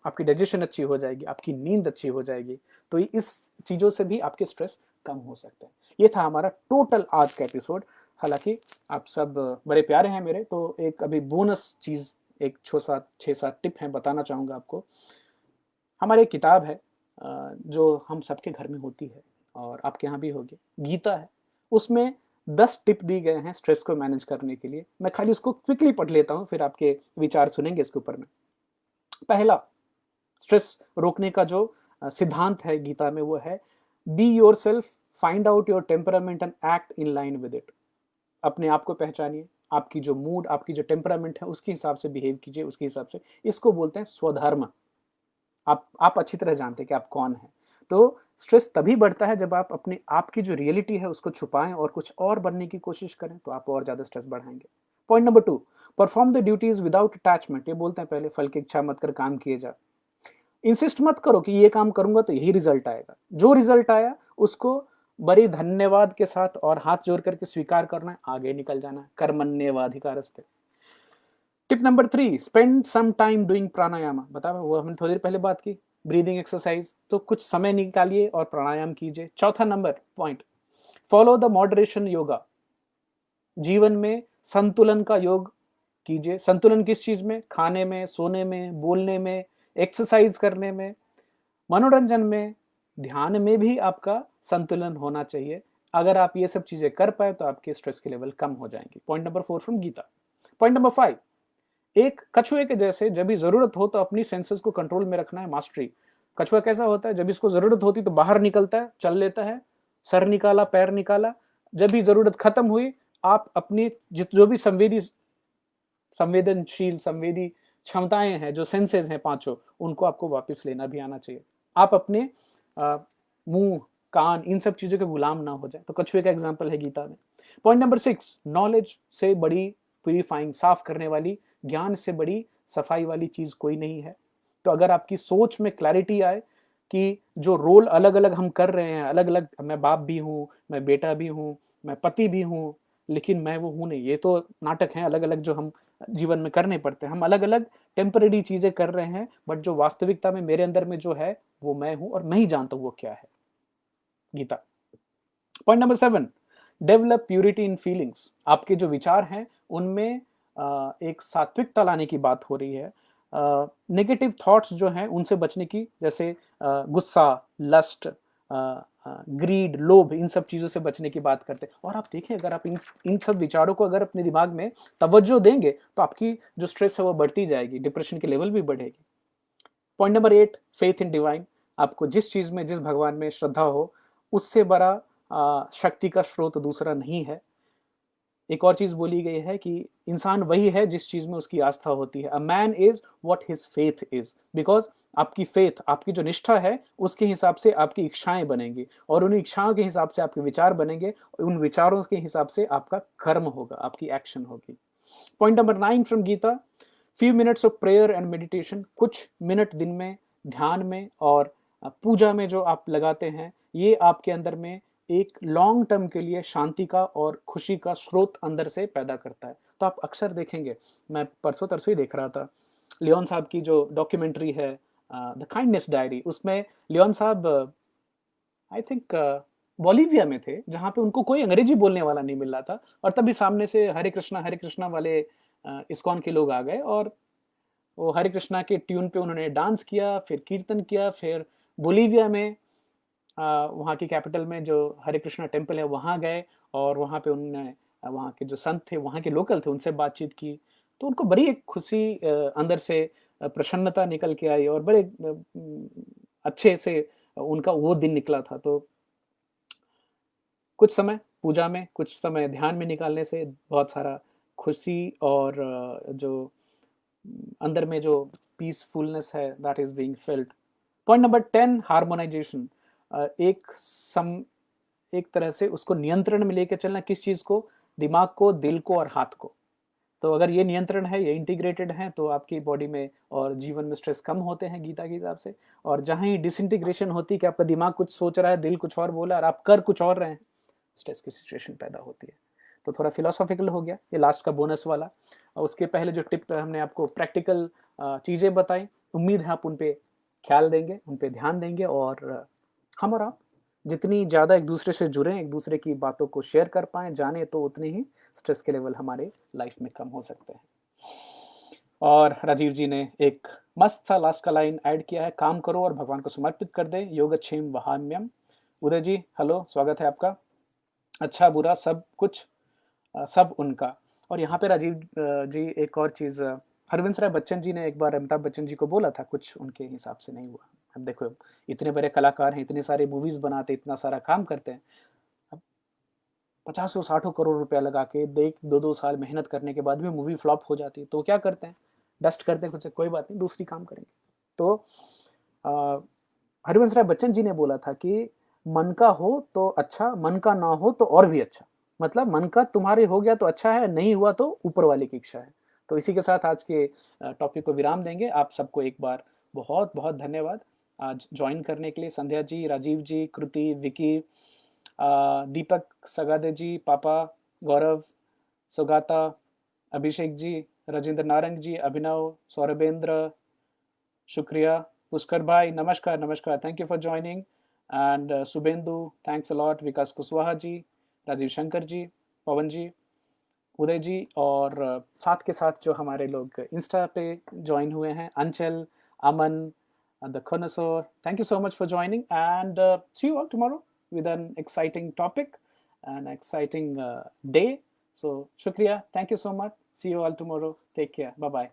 Speaker 1: आपकी डाइजेशन अच्छी हो जाएगी, आपकी नींद अच्छी हो जाएगी। तो इस चीज़ों से भी आपके स्ट्रेस कम हो सकते हैं। ये था हमारा टोटल आज का एपिसोड। हालांकि आप सब बड़े प्यारे हैं मेरे, तो एक अभी बोनस चीज़, एक 6-7 टिप हैं, बताना चाहूँगा आपको। हमारी एक किताब है जो हम सबके घर में होती है, और आपके यहाँ भी होगी, गीता है। उसमें 10 टिप दी गए हैं स्ट्रेस को मैनेज करने के लिए। मैं खाली उसको क्विकली पढ़ लेता हूँ, फिर आपके विचार सुनेंगे इसके ऊपर में। पहला, स्ट्रेस रोकने का जो सिद्धांत है गीता में, वो है be your self, find out your temperament and act in line with it. अपने आप को पहचानिए, आपकी जो मूड, आपकी जो टेम्परामेंट है, उसके हिसाब से बिहेव कीजिए, उसके हिसाब से। इसको बोलते हैं स्वधर्म। आप अच्छी तरह जानते हैं कि आप कौन हैं। तो स्ट्रेस तभी बढ़ता है जब आप अपने आप की जो रियलिटी है उसको छुपाएं और कुछ और बनने की कोशिश करें, तो आप और ज्यादा स्ट्रेस बढ़ाएंगे। Point number 2, perform the duties without attachment. ये बोलते हैं पहले, फल की इच्छा मत कर काम किए जा। इंसिस्ट मत करो कि ये काम करूंगा तो यही रिजल्ट आएगा। जो रिजल्ट आया उसको बड़ी धन्यवाद के साथ और हाथ जोड़ करके स्वीकार करना है, आगे निकल जाना है। कर्मण्येवाधिकारस्ते। Tip number 3, spend some time doing pranayama. बता, वो हमने थोड़ी देर पहले बात की, ब्रीदिंग एक्सरसाइज। तो कुछ समय निकालिए और प्राणायाम कीजिए। चौथा number point, follow the moderation yoga. जीवन में संतुलन का योग कीजिए। संतुलन किस चीज में? खाने में, सोने में, बोलने में, एक्सरसाइज करने में, मनोरंजन में, ध्यान में भी आपका संतुलन होना चाहिए। अगर आप ये सब चीजें कर पाए तो आपके स्ट्रेस के लेवल कम हो जाएंगे। Point number 4 from Gita. Point number 5, एक कछुए के जैसे जब भी जरूरत हो तो अपनी सेंसेस को कंट्रोल में रखना है, मास्टरी। कछुआ कैसा होता है? जब इसको जरूरत होती तो बाहर निकलता है, चल लेता है, सर निकाला, पैर निकाला। जब भी जरूरत खत्म हुई, आप अपनी जो भी संवेदी क्षमताएं हैं, जो सेंसेस हैं पांचों, उनको आपको वापस लेना भी आना चाहिए। आप अपने मुंह, कान, इन सब चीजों के गुलाम ना हो जाए। तो कछुए का एग्जाम्पल है गीता में। पॉइंट नंबर 6, नॉलेज से बड़ी प्यूरिफाइंग, साफ करने वाली, ज्ञान से बड़ी सफाई वाली चीज कोई नहीं है। तो अगर आपकी सोच में क्लैरिटी आए कि जो रोल अलग अलग हम कर रहे हैं, अलग अलग, मैं बाप भी हूँ, मैं बेटा भी हूँ, मैं पति भी हूँ, लेकिन मैं वो हूं नहीं, ये तो नाटक है अलग अलग जो हम जीवन में करने पड़ते हैं। हम अलग-अलग टेम्परेरी चीज़ें कर रहे हैं, बट जो वास्तविकता में मेरे अंदर में जो है, वो मैं हूँ और मैं ही जानता हूँ वो क्या है। Gita. Point number 7, develop purity in feelings. आपके जो विचार हैं, उनमें एक सात्विकता लाने की बात हो रही है। नेगेटिव थॉट्स जो हैं, उनसे बचने की, जैसे गुस्सा, लस्ट, ग्रीड, लोभ, इन सब चीज़ों से बचने की बात करते हैं। और आप देखें, अगर आप इन सब विचारों को अगर अपने दिमाग में तवज्जो देंगे, तो आपकी जो स्ट्रेस है वो बढ़ती जाएगी, डिप्रेशन की लेवल भी बढ़ेगी। Point number 8, faith in divine. आपको जिस चीज़ में, जिस भगवान में श्रद्धा हो, उससे बड़ा शक्ति का स्रोत दूसरा नहीं है। एक और चीज़ बोली गई है कि इंसान वही है जिस चीज़ में उसकी आस्था होती है। A man is what his faith is. Because आपकी फेथ, आपकी जो निष्ठा है, उसके हिसाब से आपकी इच्छाएँ बनेंगी, और उन इच्छाओं के हिसाब से आपके विचार बनेंगे, उन विचारों के हिसाब से आपका कर्म होगा, आपकी एक्शन होगी। Point number 9 from Gita, few minutes of prayer and meditation. कुछ मिनट दिन में ध्यान में और पूजा में जो आप लगाते हैं, ये आपके अंदर में एक लॉन्ग टर्म के लिए शांति का और खुशी का स्रोत अंदर से पैदा करता है। तो आप अक्सर देखेंगे, मैं परसों तरसों ही देख रहा था, लियोन साहब की जो डॉक्यूमेंट्री है, द काइंडनेस डायरी, उसमें लियोन साहब आई थिंक बोलीविया में थे, जहाँ पे उनको कोई अंग्रेजी बोलने वाला नहीं मिल रहा था, और तभी सामने से हरे कृष्णा वाले इस्कॉन के लोग आ गए, और वो हरे कृष्णा के ट्यून पे उन्होंने डांस किया, फिर कीर्तन किया, फिर बोलीविया में वहाँ की कैपिटल में जो हरे कृष्णा टेम्पल है वहाँ गए, और वहाँ पे उन्होंने वहाँ के जो संत थे, वहाँ के लोकल थे, उनसे बातचीत की। तो उनको बड़ी एक खुशी अंदर से प्रसन्नता निकल के आई, और बड़े अच्छे से उनका वो दिन निकला था। तो कुछ समय पूजा में, कुछ समय ध्यान में निकालने से बहुत सारा खुशी और जो अंदर में जो पीसफुलनेस है, that is being felt. Point number 10, harmonisation. एक तरह से उसको नियंत्रण में लेके चलना, किस चीज को, दिमाग को, दिल को और हाथ को। तो अगर ये नियंत्रण है, ये इंटीग्रेटेड है, तो आपकी बॉडी में और जीवन में स्ट्रेस कम होते हैं गीता के हिसाब से। और जहां ही डिसइंटीग्रेशन होती है कि आपका दिमाग कुछ सोच रहा है, दिल कुछ और बोला और आप कर कुछ और रहे हैं, स्ट्रेस की सिचुएशन पैदा होती है। तो थोड़ा फिलोसॉफिकल हो गया ये लास्ट का बोनस वाला। और उसके पहले जो टिप हमने आपको प्रैक्टिकल चीज़ें बताई, उम्मीद है आप उन पे ख्याल देंगे, उन पे ध्यान देंगे, और हम और आप जितनी ज़्यादा एक दूसरे से जुड़ें, एक दूसरे की बातों को शेयर कर पाएँ, जाने, तो उतनी ही स्ट्रेस के लेवल हमारे लाइफ में कम हो सकते हैं। और राजीव जी ने एक मस्त सा लास्ट का लाइन ऐड किया है, काम करो और भगवान को समर्पित कर दें, योगक्षेम वहाम्यम। उदय जी हेलो, स्वागत है आपका। अच्छा बुरा सब कुछ, सब उनका। और यहाँ पे राजीव जी एक और चीज़, हरवंश राय बच्चन जी ने एक बार अमिताभ बच्चन जी को बोला था, कुछ उनके हिसाब से नहीं हुआ। अब देखो, इतने बड़े कलाकार हैं, इतने सारे मूवीज़ बनाते, इतना सारा काम करते हैं, अब 50-60 करोड़ रुपया लगा के 2-2 साल मेहनत करने के बाद भी मूवी फ्लॉप हो जाती है, तो क्या करते हैं, डस्ट करते हैं खुद से, कोई बात नहीं, दूसरी काम करेंगे। तो अ, हरिवंश राय बच्चन जी ने बोला था कि मन का हो तो अच्छा, मन का ना हो तो और भी अच्छा। मतलब मन का तुम्हारे हो गया तो अच्छा है, नहीं हुआ तो ऊपर वाले की इच्छा है। तो इसी के साथ आज के टॉपिक को विराम देंगे। आप सबको एक बार बहुत बहुत धन्यवाद आज ज्वाइन करने के लिए। संध्या जी, राजीव जी, कृति, विकी, दीपक सगादे जी, पापा, गौरव, सुगाता, अभिषेक जी, राजेंद्र नारंग जी, अभिनव, सौरभेंद्र, शुक्रिया, पुष्कर भाई, नमस्कार नमस्कार, thank you for joining, and Shubhendu, thanks a lot, Vikas Kushwaha ji, Rajeev Shankar ji, Pawan ji, Uday ji, और साथ के साथ जो हमारे लोग इंस्टा पे ज्वाइन हुए हैं, अंचल, अमन, द खनसोर, thank you so much for joining, and see you all tomorrow with an exciting topic, an exciting day. So, shukriya. Thank you so much. See you all tomorrow. Take care. Bye bye.